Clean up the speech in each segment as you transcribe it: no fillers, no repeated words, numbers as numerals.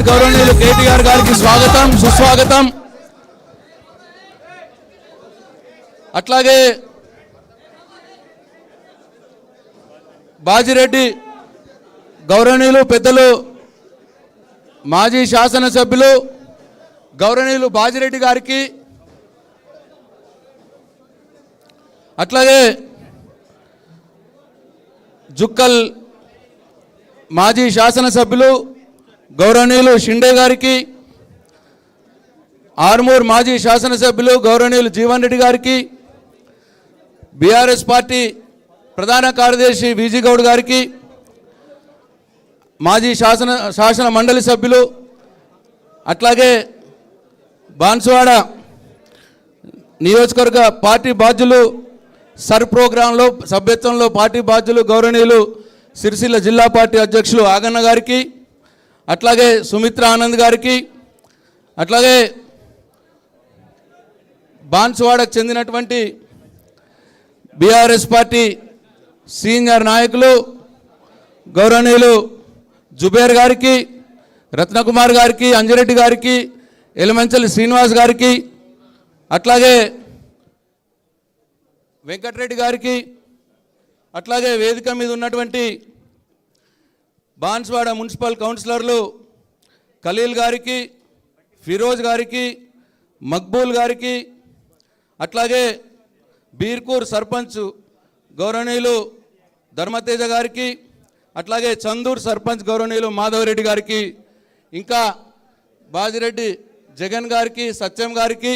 గౌరవనీయులు కేటీఆర్ గారికి స్వాగతం సుస్వాగతం. అట్లాగే బాజిరెడ్డి గౌరవనీయులు పెద్దలు మాజీ శాసనసభ్యులు గౌరవనీయులు బాజిరెడ్డి గారికి, అట్లాగే జుక్కల్ మాజీ శాసనసభ్యులు గౌరవనీయులు షిండే గారికి, ఆర్మూర్ మాజీ శాసనసభ్యులు గౌరవనీయులు జీవన్ రెడ్డి గారికి, బీఆర్ఎస్ పార్టీ ప్రధాన కార్యదర్శి విజీ గౌడ్ గారికి, మాజీ శాసన మండలి సభ్యులు, అట్లాగే బాన్సువాడ నియోజకవర్గ పార్టీ బాధ్యులు సర్ ప్రోగ్రాంలో సభ్యత్వంలో పార్టీ బాధ్యులు గౌరవనీయులు సిరిసిల్ల జిల్లా పార్టీ అధ్యక్షులు ఆగన్న గారికి, అట్లాగే సుమిత్ర ఆనంద్ గారికి, అట్లాగే బాన్సువాడకు చెందినటువంటి బీఆర్ఎస్ పార్టీ సీనియర్ నాయకులు గౌరవనీయులు జుబేర్ గారికి, రత్నకుమార్ గారికి, అంజిరెడ్డి గారికి, ఎలమంచలి శ్రీనివాస్ గారికి, అట్లాగే వెంకటరెడ్డి గారికి, అట్లాగే వేదిక మీద ఉన్నటువంటి బాన్సువాడ మున్సిపల్ కౌన్సిలర్లు ఖలీల్ గారికి, ఫిరోజ్ గారికి, మక్బూల్ గారికి, అట్లాగే బీర్కూర్ సర్పంచ్ గౌరవనీయులు ధర్మతేజ గారికి, అట్లాగే చందూర్ సర్పంచ్ గౌరవనీయులు మాధవరెడ్డి గారికి, ఇంకా బాజిరెడ్డి జగన్ గారికి, సత్యం గారికి,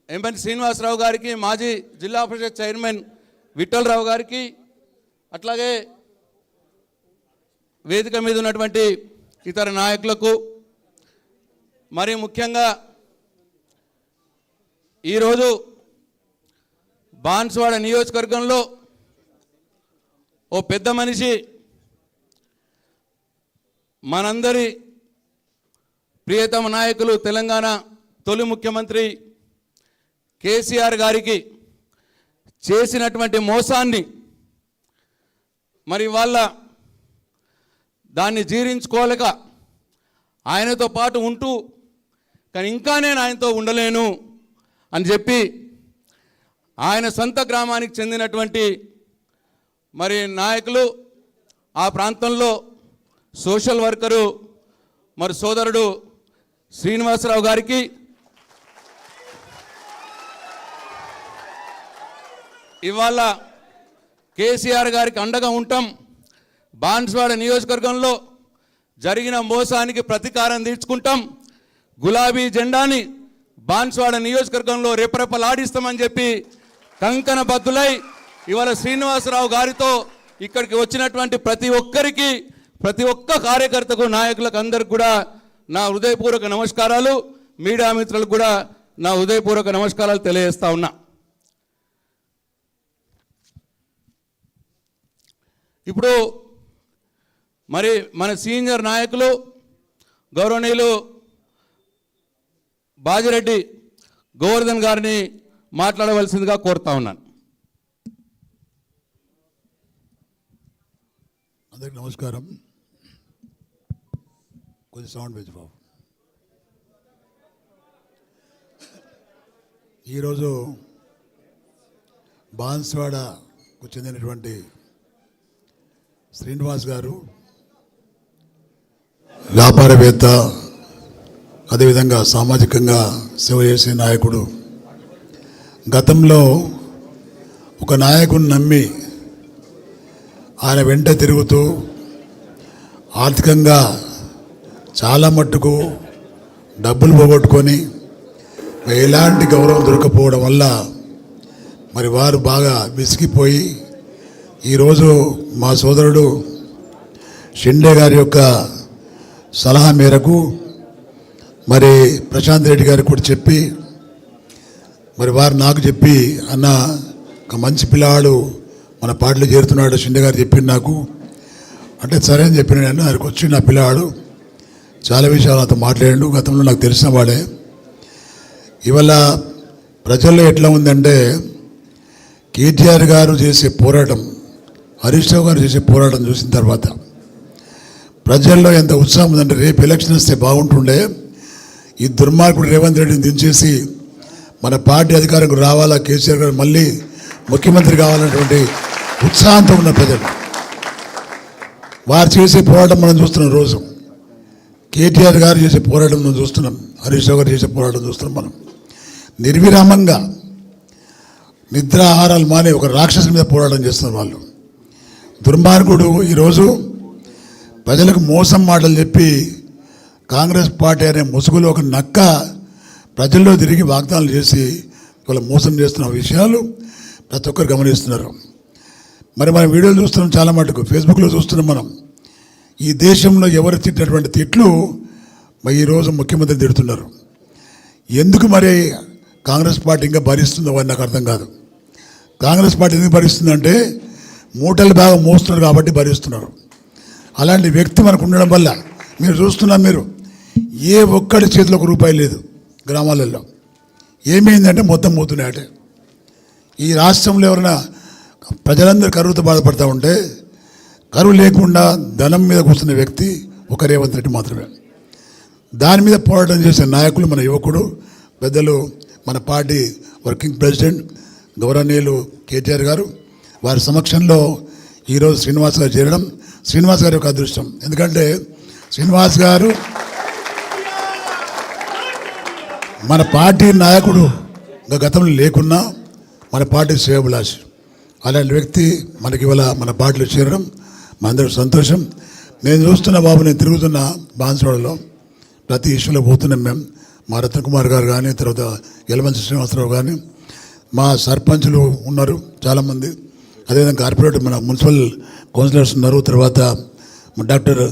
ఎంఎన్ శ్రీనివాసరావు గారికి, మాజీ జిల్లా పరిషత్ చైర్మన్ విఠలరావు గారికి, అట్లాగే వేదిక మీద ఉన్నటువంటి ఇతర నాయకులకు, మరి ముఖ్యంగా ఈరోజు బాన్సువాడ నియోజకవర్గంలో ఓ పెద్ద మనిషి, మనందరి ప్రియతమ నాయకులు, తెలంగాణ తొలి ముఖ్యమంత్రి కేసీఆర్ గారికి చేసినటువంటి మోసాన్ని మరి వాళ్ళ దాన్ని జీర్ణించుకోలేక ఆయనతో పాటు ఉంటూ కానీ ఇంకా నేను ఆయనతో ఉండలేను అని చెప్పి ఆయన సొంత గ్రామానికి చెందినటువంటి మరి నాయకులు, ఆ ప్రాంతంలో సోషల్ వర్కరు మరి సోదరుడు శ్రీనివాసరావు గారికి, ఇవాళ కేసీఆర్ గారికి అండగా ఉంటాం, బాన్సువాడ నియోజకవర్గంలో జరిగిన మోసానికి ప్రతీకారం తీర్చుకుంటాం, గులాబీ జెండాని బాన్సువాడ నియోజకవర్గంలో రెపరెపలాడిస్తామని చెప్పి కంకణ బద్దులై ఇవాళ శ్రీనివాసరావు గారితో ఇక్కడికి వచ్చినటువంటి ప్రతి ఒక్కరికి, ప్రతి ఒక్క కార్యకర్తకు, నాయకులకు అందరికి కూడా నా హృదయపూర్వక నమస్కారాలు, మీడియా మిత్రులకు కూడా నా హృదయపూర్వక నమస్కారాలు తెలియజేస్తా ఉన్నా. ఇప్పుడు మరి మన సీనియర్ నాయకులు గౌరవనీయులు బాజిరెడ్డి గోవర్ధన్ గారిని మాట్లాడవలసిందిగా కోరుతా ఉన్నాను. అందరికి నమస్కారం. కొంచెం సౌండ్ పెంచు బాబు. ఈరోజు బాన్సువాడకు చెందినటువంటి శ్రీనివాస్ గారు వ్యాపారవేత్త, అదేవిధంగా సామాజికంగా సేవ చేసే నాయకుడు. గతంలో ఒక నాయకుని నమ్మి ఆయన వెంట తిరుగుతూ ఆర్థికంగా చాలా మట్టుకు డబ్బులు పోగొట్టుకొని ఎలాంటి గౌరవం దొరకపోవడం వల్ల మరి వారు బాగా విసిగిపోయి ఈరోజు మా సోదరుడు షిండే గారి యొక్క సలహా మేరకు మరి ప్రశాంత్ రెడ్డి గారికి కూడా చెప్పి మరి వారు నాకు చెప్పి, అన్న ఒక మంచి పిల్లవాడు మన పార్టీలో చేరుతున్నాడు షిండే గారు చెప్పింది నాకు అంటే సరే అని చెప్పిన నేను. ఆయనకు వచ్చి నా పిల్లవాడు చాలా విషయాలు నాతో మాట్లాడాడు, గతంలో నాకు తెలిసిన వాడే. ఇవాళ ప్రజల్లో ఎట్లా ఉందంటే కేటీఆర్ గారు చేసే పోరాటం, హరీష్ రావు గారు చేసే పోరాటం చూసిన తర్వాత ప్రజల్లో ఎంత ఉత్సాహం ఉందంటే రేపు ఎలక్షన్ వస్తే బాగుంటుండే, ఈ దుర్మార్గుడు రేవంత్ రెడ్డిని దించేసి మన పార్టీ అధికారంకు రావాలా, కేసీఆర్ గారు మళ్ళీ ముఖ్యమంత్రి కావాలన్నటువంటి ఉత్సాహంతో ఉన్న ప్రజలు. వారు చేసే పోరాటం మనం చూస్తున్నాం. రోజు కేటీఆర్ గారు చేసే పోరాటం మనం చూస్తున్నాం, హరీష్ రావు గారు చేసే పోరాటం చూస్తున్నాం. మనం నిర్విరామంగా నిద్రాహారాలు మానే ఒక రాక్షసు మీద పోరాటం చేస్తున్నారు వాళ్ళు. దుర్మార్గుడు ఈరోజు ప్రజలకు మోసం మాటలు చెప్పి కాంగ్రెస్ పార్టీ అనే ముసుగులో ఒక నక్క ప్రజల్లో తిరిగి వాగ్దానాలు చేసి ఇవాళ మోసం చేస్తున్న విషయాలు ప్రతి ఒక్కరు గమనిస్తున్నారు. మరి మనం వీడియోలు చూస్తున్నాం, చాలా మటుకు ఫేస్బుక్లో చూస్తున్నాం. మనం ఈ దేశంలో ఎవరు తిట్టినటువంటి తిట్లు మరి ఈరోజు ముఖ్యమంత్రి తిడుతున్నారు. ఎందుకు మరి కాంగ్రెస్ పార్టీ ఇంకా భరిస్తుందో అని నాకు అర్థం కాదు. కాంగ్రెస్ పార్టీ ఎందుకు భరిస్తుందంటే మూటలు బాగా మోస్తున్నారు కాబట్టి భరిస్తున్నారు. అలాంటి వ్యక్తి మనకు ఉండడం వల్ల మీరు చూస్తున్నారు, మీరు ఏ ఒక్కడి చేతిలో ఒక రూపాయి లేదు గ్రామాలలో. ఏమైందంటే మొత్తం మోతున్నాయట. ఈ రాష్ట్రంలో ఎవరైనా ప్రజలందరూ కరువుతో బాధపడతా ఉంటే కరువు లేకుండా ధనం మీద కూర్చున్న వ్యక్తి ఒక రేవంత్ రెడ్డి మాత్రమే. దాని మీద పోరాటం చేసే నాయకులు మన యువకుడు పెద్దలు, మన పార్టీ వర్కింగ్ ప్రెసిడెంట్ గౌరవనీయులు కేటీఆర్ గారు, వారి సమక్షంలో ఈరోజు శ్రీనివాస్ గారు చేరడం శ్రీనివాస్ గారి యొక్క అదృష్టం. ఎందుకంటే శ్రీనివాస్ గారు మన పార్టీ నాయకుడు గతంలో లేకున్నా మన పార్టీ శ్రేయోభిలాష్. అలాంటి వ్యక్తి మనకి ఇవాళ మన పార్టీలో చేరడం మనందరూ సంతోషం. నేను చూస్తున్న బాబు, నేను తిరుగుతున్న బాన్స్వాడలో ప్రతి ఇష్యూలో పోతున్నాం మేము. మా రత్నకుమార్ గారు కానీ, తర్వాత యలమంచి శ్రీనివాసరావు కానీ, మా సర్పంచులు ఉన్నారు చాలామంది, అదేవిధంగా కార్పొరేటర్ మన మున్సిపల్ కౌన్సిలర్స్ ఉన్నారు, తర్వాత డాక్టర్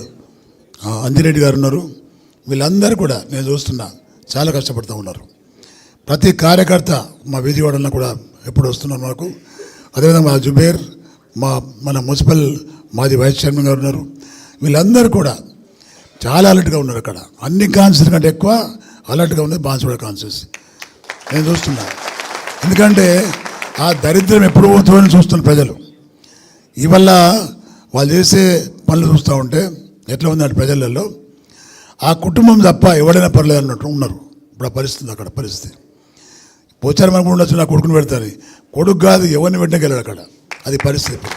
అంజిరెడ్డి గారు ఉన్నారు. వీళ్ళందరూ కూడా నేను చూస్తున్నా చాలా కష్టపడుతూ ఉన్నారు. ప్రతి కార్యకర్త మా విజయవాడలో కూడా ఎప్పుడు వస్తున్నారు మనకు. అదేవిధంగా మా జుబేర్, మన మున్సిపల్ మాజీ వైస్ చైర్మన్ గారు ఉన్నారు. వీళ్ళందరూ కూడా చాలా అలర్ట్గా ఉన్నారు. అక్కడ అన్ని కాన్స్టిట్యూన్స్ కంటే ఎక్కువ అలర్ట్గా ఉన్నది బాన్స్వాడ కాన్స్టిట్యూన్సీ నేను చూస్తున్నా. ఎందుకంటే ఆ దరిద్రం ఎప్పుడు పోతుందని చూస్తున్న ప్రజలు. ఇవల్ల వాళ్ళు చేసే పనులు చూస్తూ ఉంటే ఎట్లా ఉందంటే ప్రజలలో ఆ కుటుంబం తప్ప ఎవడైనా పర్లేదు అన్నట్టు ఉన్నారు. ఇప్పుడు ఆ పరిస్థితి, అక్కడ పరిస్థితి పోచారు మనకు ఉండొచ్చు, నా కొడుకుని పెడతాను, కొడుకు కాదు ఎవరిని పెట్టగలడు అక్కడ. అది పరిస్థితి.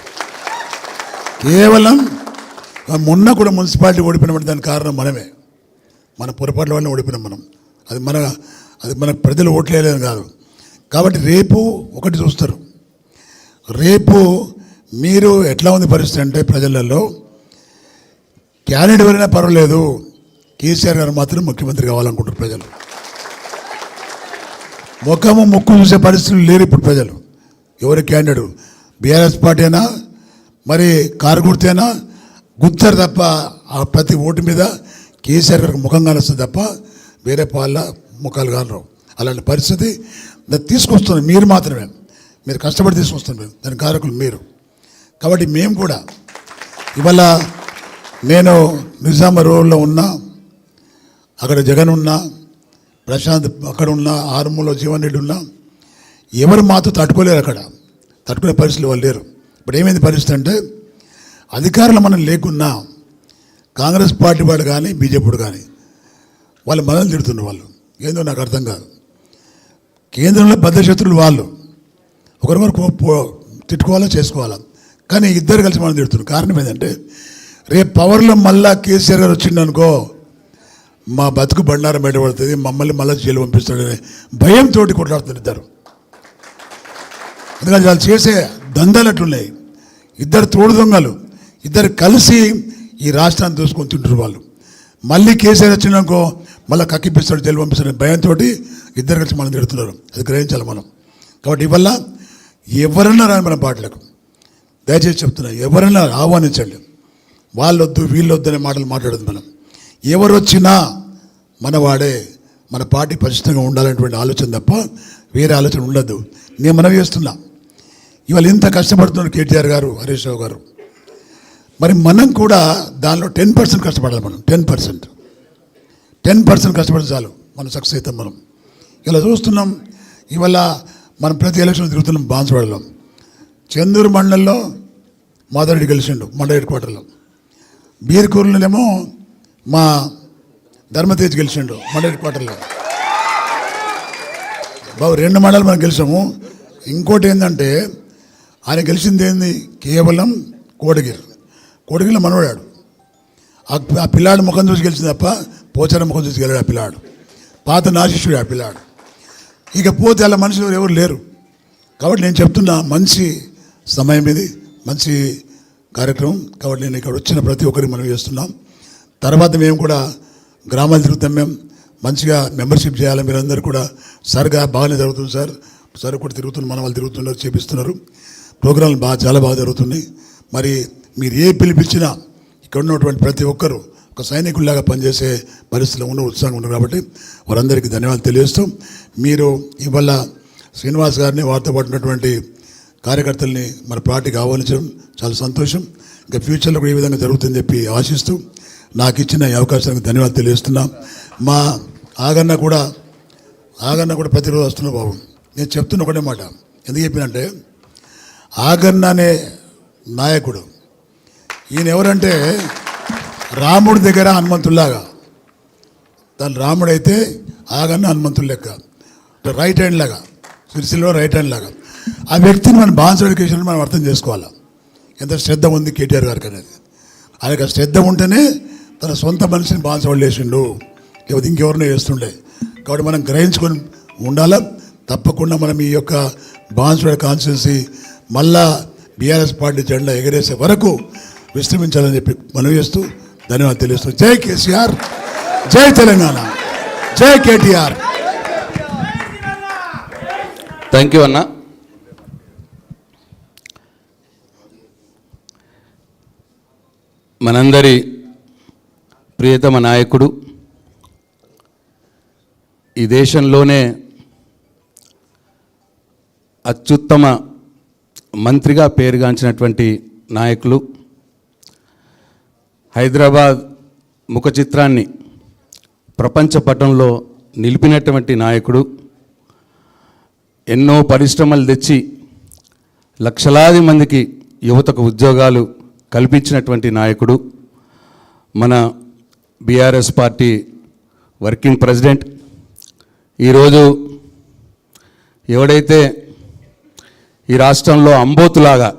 కేవలం మొన్న కూడా మున్సిపాలిటీ ఓడిపోయినప్పుడు దానికి కారణం మనమే, మన పొరపాట్ల వల్ల ఓడిపోయినాం మనం. అది మన ప్రజలు ఓట్లేదని కాదు. కాబట్టి రేపు ఒకటి చూస్తారు, రేపు మీరు ఎట్లా ఉంది పరిస్థితి అంటే ప్రజలలో క్యాండిడేట్ ఎవరైనా పర్వాలేదు, కేసీఆర్ గారు మాత్రం ముఖ్యమంత్రి కావాలనుకుంటారు ప్రజలు. ముఖము ముక్కు చూసే పరిస్థితులు లేరు ఇప్పుడు ప్రజలు. ఎవరి క్యాండిడేట్ బీఆర్ఎస్ పార్టీ అయినా మరి కారు గుర్తేనా గుర్తారు తప్ప ఆ ప్రతి ఓటు మీద కేసీఆర్ గారికి ముఖం కానొస్తుంది తప్ప వేరే పాళ్ళ ముఖాలు కానరు. అలాంటి పరిస్థితి తీసుకొస్తున్నారు మీరు మాత్రమే, మీరు కష్టపడి తీసుకొస్తున్నారు, దాని కారకులు మీరు. కాబట్టి మేము కూడా ఇవాళ నేను నిజాం రోడ్లో ఉన్నా, అక్కడ జగన్ ఉన్నా, ప్రశాంత్ అక్కడ ఉన్నా, ఆరుమూలో జీవన్ రెడ్డి ఉన్నా, ఎవరు మాతో తట్టుకోలేరు. అక్కడ తట్టుకునే పరిస్థితులు వాళ్ళు లేరు. ఇప్పుడు ఏమైంది పరిస్థితి అంటే అధికారులు మనం లేకున్నా కాంగ్రెస్ పార్టీ వాడు కానీ బీజేపీ కానీ వాళ్ళు మనల్ని తిడుతున్నారు. వాళ్ళు ఏందో నాకు అర్థం కాదు. కేంద్రంలో బద్ధశత్రులు వాళ్ళు, ఒకరికొకరు తిట్టుకోవాలా చేసుకోవాలా, కానీ ఇద్దరు కలిసి మనం తిడుతున్నారు. కారణం ఏంటంటే రేపు పవర్లో మళ్ళా కేసీఆర్ గారు వచ్చిండనుకో మా బతుకు బండారం బయటపడుతుంది, మమ్మల్ని మళ్ళీ జైలు పంపిస్తాడనే భయంతో కొట్లాడుతున్నారు ఇద్దరు. అందుకని వాళ్ళు చేసే దందాలు అట్లున్నాయి. ఇద్దరు తోడు దొంగలు, ఇద్దరు కలిసి ఈ రాష్ట్రాన్ని దోసుకొని తింటారు వాళ్ళు. మళ్ళీ కేసీఆర్ వచ్చినాకో మళ్ళీ కక్కిపిస్తాడు, జైలు పంపిస్తాడు భయంతో ఇద్దరు కలిసి మనం తిడుతున్నారు. అది గ్రహించాలి మనం. కాబట్టి ఇవల్ల ఎవరన్నా రాని మన పాటలకు దయచేసి చెప్తున్నా, ఎవరన్నా ఆహ్వానించండి. వాళ్ళొద్దు వీళ్ళొద్దు అనే మాటలు మాట్లాడదు మనం. ఎవరు వచ్చినా మనవాడే, మన పార్టీ పరిశుద్ధంగా ఉండాలనేటువంటి ఆలోచన తప్ప వేరే ఆలోచన ఉండద్దు. నేను మనవి చేస్తున్నా, ఇవాళ ఇంత కష్టపడుతున్నారు కేటీఆర్ గారు, హరీష్ రావు గారు. మరి మనం కూడా దానిలో 10% కష్టపడాలి. మనం 10% కష్టపడి చాలు మనం సక్సెస్ అవుతాం. మనం ఇలా చూస్తున్నాం. ఇవాళ మనం ప్రతి ఎలక్షన్ తిరుగుతున్నాం. బాన్స్వాడలో చందూరు మండలంలో మాధవరెడ్డి గెలిచిండు, మండల హెడ్ క్వార్టర్లో. బీర్కూరులోనేమో మా ధర్మతేజ్ గెలిచిండు మండలి క్వార్టర్లో. బాబు 2 మండలు మనం గెలిచాము. ఇంకోటి ఏంటంటే ఆయన గెలిచింది ఏంది, కేవలం కోటగిరిలో మనోడాడు. ఆ పిల్లాడు ముఖం చూసి గెలిచింది తప్ప పోచారం ముఖం చూసి గెలాడు ఆ పిల్లాడు. పాత నాశిష్యుడు ఆ పిల్లాడు. ఇక పోతే అలా మనుషులు ఎవరు లేరు. కాబట్టి నేను చెప్తున్నా, మంచి సమయం ఇది, మంచి కార్యక్రమం. కాబట్టి నేను ఇక్కడ వచ్చిన ప్రతి ఒక్కరికి మనం చేస్తున్నాం. తర్వాత మేము కూడా గ్రామాలు తిరుగుతాం. మేము మంచిగా మెంబర్షిప్ చేయాలి. మీరందరూ కూడా సార్గా బాగానే జరుగుతుంది సార్ కూడా తిరుగుతున్నారు, మన వాళ్ళు తిరుగుతున్నారు, చేపిస్తున్నారు. ప్రోగ్రాంలు చాలా బాగా జరుగుతున్నాయి. మరి మీరు ఏ పిలిపించినా ఇక్కడ ఉన్నటువంటి ప్రతి ఒక్కరూ ఒక సైనికుల్లాగా పనిచేసే పరిస్థితిలో ఉన్న ఉత్సాహంగా ఉన్నారు. కాబట్టి వారందరికీ ధన్యవాదాలు తెలియజేస్తూ, మీరు ఇవాళ శ్రీనివాస్ గారిని వారితో పడినటువంటి కార్యకర్తల్ని మన పార్టీకి ఆహ్వానించడం చాలా సంతోషం. ఇంకా ఫ్యూచర్లో కూడా ఈ విధంగా జరుగుతుందని చెప్పి ఆశిస్తూ నాకు ఇచ్చిన ఈ అవకాశానికి ధన్యవాదాలు తెలియజేస్తున్నాం. మా ఆగన్న కూడా ప్రతిరోజు వస్తున్న బాబు. నేను చెప్తున్న ఒకటే మాట, ఎందుకు చెప్పినంటే ఆగన్న అనే నాయకుడు ఈయన ఎవరంటే రాముడి దగ్గర హనుమంతుల్లాగా. తను రాముడైతే ఆగన్న హనుమంతులు లెక్క, రైట్ హ్యాండ్ లాగా, సిరిసిల్లో రైట్ హ్యాండ్ లాగా. ఆ వ్యక్తిని మనం బాన్సవాడ కేసులను మనం అర్థం చేసుకోవాలి. ఎంత శ్రద్ధ ఉంది కేటీఆర్ గారికి అనేది. ఆయనకు ఆ శ్రద్ధ ఉంటేనే తన సొంత మనిషిని బాన్సవాడలు వేసిండు, లేకపోతే ఇంకెవరినో వేస్తుండే. కాబట్టి మనం గ్రహించుకొని ఉండాలా. తప్పకుండా మనం ఈ యొక్క బాన్సవాడ కాన్స్టిట్యున్సీ మళ్ళా బీఆర్ఎస్ పార్టీ జెండా ఎగరేసే వరకు విశ్రమించాలని చెప్పి మనవి చేస్తూ ధన్యవాదాలు తెలియజేస్తూ, జై కేసీఆర్, జై తెలంగాణ, జై కేటీఆర్. థ్యాంక్ యూ అన్న. మనందరి ప్రియతమ నాయకుడు, ఈ దేశంలోనే అత్యుత్తమ మంత్రిగా పేరుగాంచినటువంటి నాయకులు, హైదరాబాద్ ముఖ చిత్రాన్ని ప్రపంచ పటంలో నిలిపినటువంటి నాయకుడు, ఎన్నో పరిశ్రమలు తెచ్చి లక్షలాది మందికి యువతకు ఉద్యోగాలు కల్పించినటువంటి నాయకుడు, మన బీఆర్ఎస్ పార్టీ వర్కింగ్ ప్రెసిడెంట్. ఈరోజు ఎవడైతే ఈ రాష్ట్రంలో అంబోతులాగా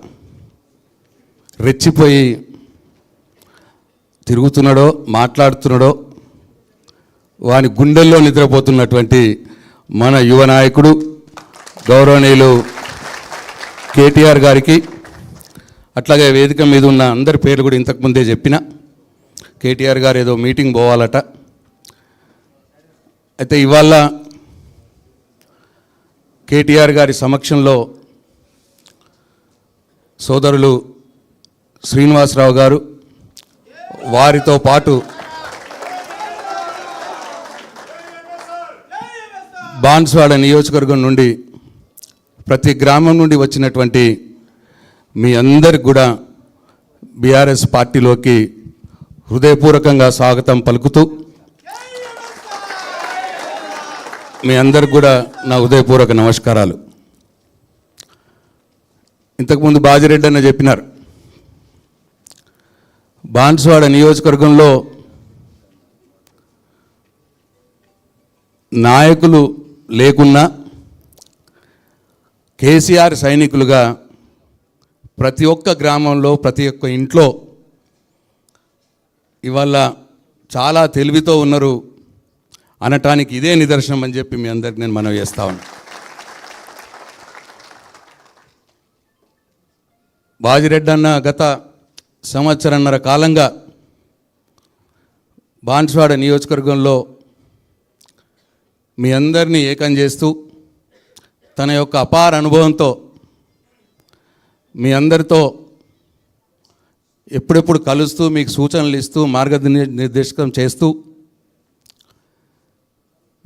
రెచ్చిపోయి తిరుగుతున్నాడో, మాట్లాడుతున్నాడో, వాని గుండెల్లో నిద్రపోతున్నటువంటి మన యువ నాయకుడు గౌరవనీయులు కేటీఆర్ గారికి, అట్లాగే వేదిక మీద ఉన్న అందరి పేర్లు కూడా ఇంతకుముందే చెప్పిన. కేటీఆర్ గారు ఏదో మీటింగ్ పోవాలట. అయితే ఇవాళ కేటీఆర్ గారి సమక్షంలో సోదరులు శ్రీనివాసరావు గారు, వారితో పాటు బాన్స్వాడ నియోజకవర్గం నుండి ప్రతి గ్రామం నుండి వచ్చినటువంటి మీ అందరికి కూడా బీఆర్ఎస్ పార్టీలోకి హృదయపూర్వకంగా స్వాగతం పలుకుతూ, మీ అందరికి కూడా నా హృదయపూర్వక నమస్కారాలు. ఇంతకుముందు బాజిరెడ్డి అన్న చెప్పినారు, బాన్స్వాడ నియోజకవర్గంలో నాయకులు లేకున్నా కేసీఆర్ సైనికులుగా ప్రతి ఒక్క గ్రామంలో, ప్రతి ఒక్క ఇంట్లో ఇవాళ చాలా తెలివితో ఉన్నారు అనటానికి ఇదే నిదర్శనం అని చెప్పి మీ అందరికి నేను మనవి చేస్తా ఉన్నా. బాజిరెడ్డి అన్న గత సంవత్సరన్నర కాలంగా బాన్స్వాడ నియోజకవర్గంలో మీ అందరినీ ఏకం చేస్తూ తన యొక్క అపార అనుభవంతో మీ అందరితో ఎప్పుడెప్పుడు కలుస్తూ మీకు సూచనలు ఇస్తూ మార్గనిర్దేశకం చేస్తూ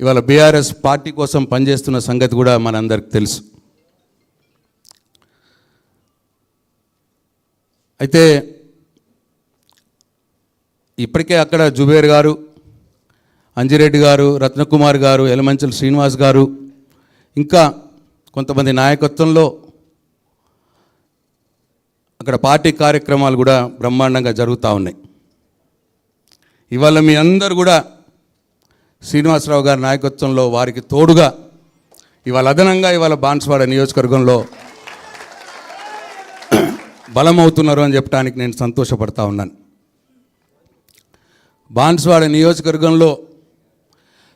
ఇవాళ బీఆర్ఎస్ పార్టీ కోసం పనిచేస్తున్న సంగతి కూడా మనందరికి తెలుసు. అయితే ఇప్పటికే అక్కడ జుబేర్ గారు, అంజిరెడ్డి గారు, రత్నకుమార్ గారు, ఎలమంచల శ్రీనివాస్ గారు, ఇంకా కొంతమంది నాయకత్వంలో అక్కడ పార్టీ కార్యక్రమాలు కూడా బ్రహ్మాండంగా జరుగుతూ ఉన్నాయి. ఇవాళ మీ అందరు కూడా శ్రీనివాసరావు గారి నాయకత్వంలో వారికి తోడుగా ఇవాళ అదనంగా ఇవాళ బాన్స్వాడ నియోజకవర్గంలో బలమవుతున్నారు అని చెప్పడానికి నేను సంతోషపడతా ఉన్నాను. బాన్స్వాడ నియోజకవర్గంలో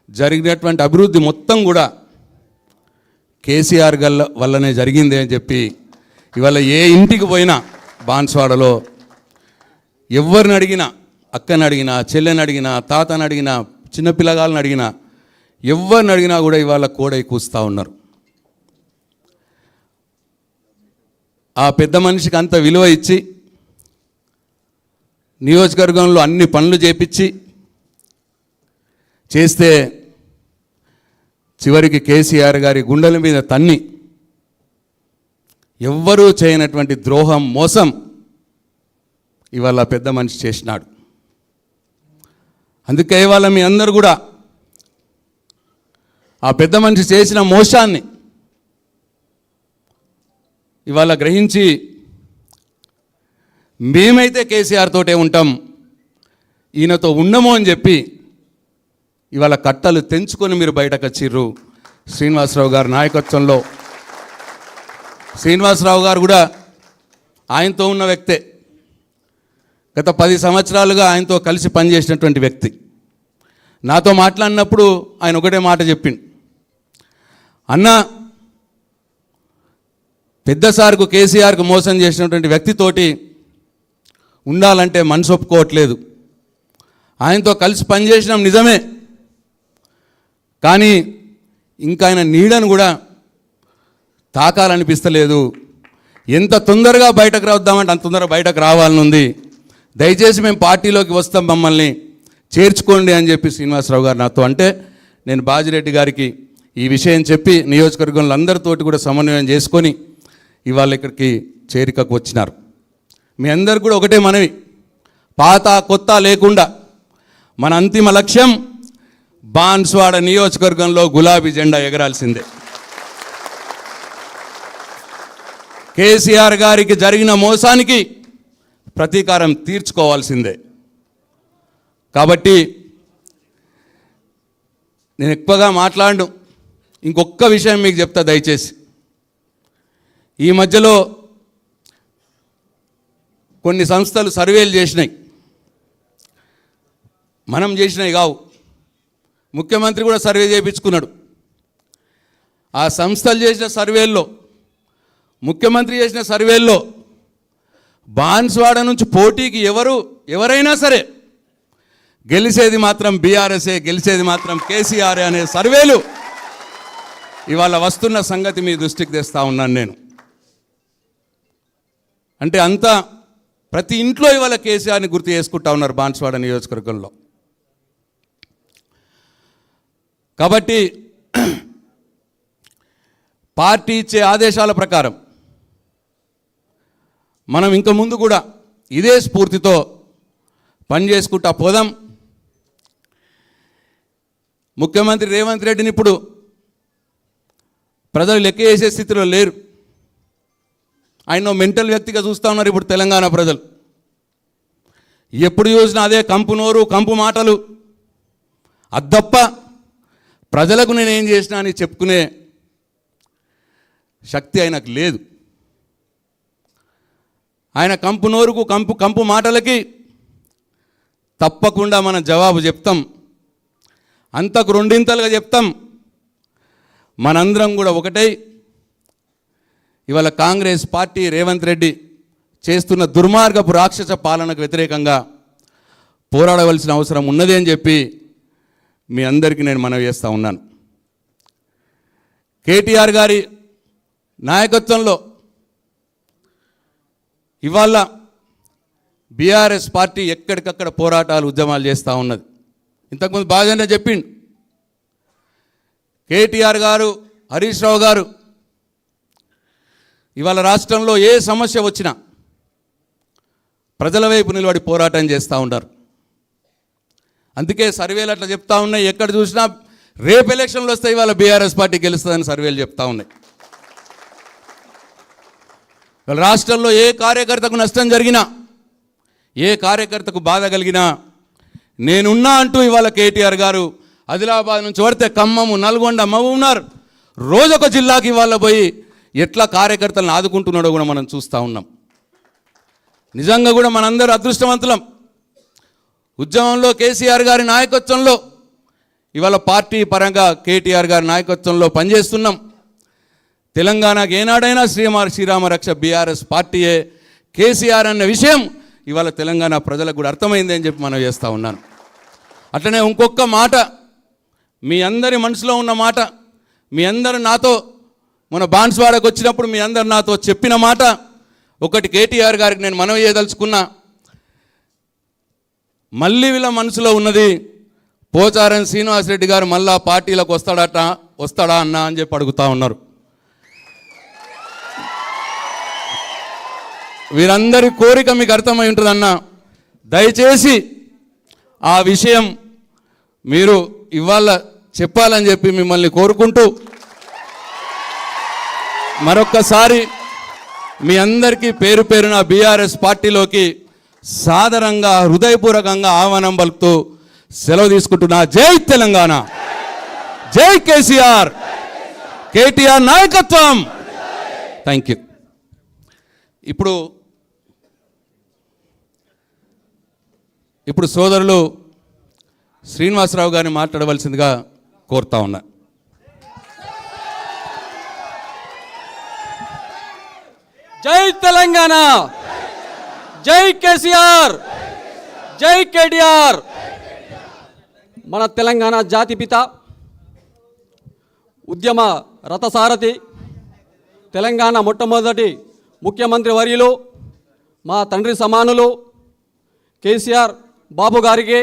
జరిగినటువంటి అభివృద్ధి మొత్తం కూడా కేసీఆర్ వల్లనే జరిగింది అని చెప్పి ఇవాళ ఏ ఇంటికి పోయినా బాన్స్వాడలో ఎవరిని అడిగినా, అక్కని అడిగినా, చెల్లెని అడిగినా, తాతని అడిగినా, చిన్నపిల్లగాళ్ళని అడిగినా, ఎవరిని అడిగినా కూడా ఇవాళ కోడై కూస్తూ ఉన్నారు. ఆ పెద్ద మనిషికి అంత విలువ ఇచ్చి నియోజకవర్గంలో అన్ని పనులు చేస్తే చివరికి కేసీఆర్ గారి గుండెల మీద తన్ని ఎవ్వరూ చేయనటువంటి ద్రోహం, మోసం ఇవాళ పెద్ద మనిషి చేసినాడు. అందుకే ఇవాళ మీ అందరూ కూడా ఆ పెద్ద మనిషి చేసిన మోసాన్ని ఇవాళ గ్రహించి మేమైతే కేసీఆర్ తోటే ఉంటాం, ఈయనతో ఉండము అని చెప్పి ఇవాళ కట్టలు తెంచుకొని మీరు బయటకు వచ్చిర్రు. శ్రీనివాసరావు గారి నాయకత్వంలో శ్రీనివాసరావు గారు కూడా ఆయనతో ఉన్న వ్యక్తే. గత 10 సంవత్సరాలుగా ఆయనతో కలిసి పనిచేసినటువంటి వ్యక్తి. నాతో మాట్లాడినప్పుడు ఆయన ఒకటే మాట చెప్పిండు, అన్న పెద్ద సార్కు కేసీఆర్కు మోసం చేసినటువంటి వ్యక్తితోటి ఉండాలంటే మనసు ఒప్పుకోవట్లేదు. ఆయనతో కలిసి పనిచేసినాం నిజమే, కానీ ఇంకా ఆయన నీడను కూడా తాకాలనిపిస్తలేదు. ఎంత తొందరగా బయటకు రావద్దామంటే అంత తొందరగా బయటకు రావాలని ఉంది. దయచేసి మేము పార్టీలోకి వస్తాం, మమ్మల్ని చేర్చుకోండి అని చెప్పి శ్రీనివాసరావు గారు నాతో అంటే, నేను బాజిరెడ్డి గారికి ఈ విషయం చెప్పి నియోజకవర్గంలో అందరితోటి కూడా సమన్వయం చేసుకొని ఇవాళ ఇక్కడికి చేరికకు వచ్చినారు. మీ అందరు కూడా ఒకటే మనవి, పాత కొత్త లేకుండా మన అంతిమ లక్ష్యం బాన్స్వాడ నియోజకవర్గంలో గులాబీ జెండా ఎగరాల్సిందే. కేసీఆర్ గారికి జరిగిన మోసానికి ప్రతీకారం తీర్చుకోవాల్సిందే. కాబట్టి నేను ఎక్కువగా మాట్లాడను, ఇంకొక విషయం మీకు చెప్తా దయచేసి. ఈ మధ్యలో కొన్ని సంస్థలు సర్వేలు చేసినాయి, మనం చేసినాయి కావు, ముఖ్యమంత్రి కూడా సర్వే చేయించుకున్నాడు. ఆ సంస్థలు చేసిన సర్వేల్లో, ముఖ్యమంత్రి చేసిన సర్వేల్లో బాన్స్వాడ నుంచి పోటీకి ఎవరైనా సరే గెలిచేది మాత్రం బీఆర్ఎస్ఏ, గెలిచేది మాత్రం కేసీఆర్ అనే సర్వేలు ఇవాళ వస్తున్న సంగతి మీ దృష్టికి తెస్తా ఉన్నాను నేను. అంటే అంతా ప్రతి ఇంట్లో ఇవాళ కేసీఆర్ని గుర్తు చేసుకుంటా ఉన్నారు బాన్స్వాడ నియోజకవర్గంలో. కాబట్టి పార్టీ ఇచ్చే ఆదేశాల ప్రకారం మనం ఇంక ముందు కూడా ఇదే స్ఫూర్తితో పనిచేసుకుంటా పోదాం. ముఖ్యమంత్రి రేవంత్ రెడ్డిని ఇప్పుడు ప్రజలు లెక్క చేసే స్థితిలో లేరు. ఆయన మెంటల్ వ్యక్తిగా చూస్తూ ఉన్నారు ఇప్పుడు తెలంగాణ ప్రజలు. ఎప్పుడు చూసినా అదే కంపు నోరు, కంపు మాటలు. అద్దప్ప ప్రజలకు నేనేం చేసినా అని చెప్పుకునే శక్తి ఆయనకు లేదు. ఆయన కంపు నోరుకు, కంపు మాటలకి తప్పకుండా మనం జవాబు చెప్తాం, అంతకు రెండింతలుగా చెప్తాం. మనందరం కూడా ఒకటై ఇవాళ కాంగ్రెస్ పార్టీ రేవంత్ రెడ్డి చేస్తున్న దుర్మార్గపు రాక్షస పాలనకు వ్యతిరేకంగా పోరాడవలసిన అవసరం ఉన్నది అని చెప్పి మీ అందరికీ నేను మనవి చేస్తూ ఉన్నాను. కేటీఆర్ గారి నాయకత్వంలో ఇవాళ బీఆర్ఎస్ పార్టీ ఎక్కడికక్కడ పోరాటాలు, ఉద్యమాలు చేస్తూ ఉన్నది. ఇంతకుముందు బాగానే చెప్పిండు కేటీఆర్ గారు, హరీష్ రావు గారు. ఇవాళ రాష్ట్రంలో ఏ సమస్య వచ్చినా ప్రజల వైపు నిలబడి పోరాటం చేస్తూ ఉంటారు. అందుకే సర్వేలు అట్లా చెప్తా ఉన్నాయి, ఎక్కడ చూసినా రేపు ఎలక్షన్లు వస్తే ఇవాళ బీఆర్ఎస్ పార్టీ గెలుస్తుందని సర్వేలు చెప్తా ఉన్నాయి. రాష్ట్రంలో ఏ కార్యకర్తకు నష్టం జరిగినా, ఏ కార్యకర్తకు బాధ కలిగినా నేనున్నా అంటూ ఇవాళ కేటీఆర్ గారు ఆదిలాబాద్ నుంచి పడితే ఖమ్మము, నల్గొండ, మహబూబ్నగర్ రోజొక జిల్లాకి ఇవాళ పోయి ఎట్లా కార్యకర్తలను ఆదుకుంటున్నాడో కూడా మనం చూస్తూ ఉన్నాం. నిజంగా కూడా మనందరూ అదృష్టవంతులం. ఉద్యమంలో కేసీఆర్ గారి నాయకత్వంలో ఇవాళ పార్టీ పరంగా కేటీఆర్ గారి నాయకత్వంలో పనిచేస్తున్నాం. తెలంగాణకు ఏనాడైనా శ్రీరామ రక్ష బీఆర్ఎస్ పార్టీయే కేసీఆర్ అన్న విషయం ఇవాళ తెలంగాణ ప్రజలకు కూడా అర్థమైంది అని చెప్పి మనం చేస్తూ ఉన్నాను. అట్లనే ఇంకొక మాట, మీ అందరి మనసులో ఉన్న మాట, మీ అందరు నాతో మన బాన్స్వాడకు వచ్చినప్పుడు మీ అందరు నాతో చెప్పిన మాట ఒకటి, కేటీఆర్ గారికి నేను మనవి చేయదలుచుకున్నా. మళ్ళీ వీళ్ళ మనసులో ఉన్నది పోచారం శ్రీనివాసరెడ్డి గారు మళ్ళా పార్టీలకు వస్తాడా అన్నా అని చెప్పి అడుగుతూ ఉన్నారు. వీరందరి కోరిక మీకు అర్థమై ఉంటుందన్నా. దయచేసి ఆ విషయం మీరు ఇవాళ చెప్పాలని చెప్పి మిమ్మల్ని కోరుకుంటూ మరొక్కసారి మీ అందరికీ పేరు పేరున బీఆర్ఎస్ పార్టీలోకి సాదరంగా హృదయపూర్వకంగా ఆహ్వానం పలుకుతూ సెలవు తీసుకుంటున్నా. జై తెలంగాణ, జై కేసీఆర్, కేటీఆర్ నాయకత్వం. Thank you. ఇప్పుడు సోదరులు శ్రీనివాసరావు గారిని మాట్లాడవలసిందిగా కోరుతా ఉన్నా. జై తెలంగాణ, జై కేసీఆర్, జై కేటీఆర్. మన తెలంగాణ జాతిపిత, ఉద్యమ రథసారథి, తెలంగాణ మొట్టమొదటి ముఖ్యమంత్రి వర్యులు, మా తండ్రి సమానులు కేసీఆర్ బాబు గారికి,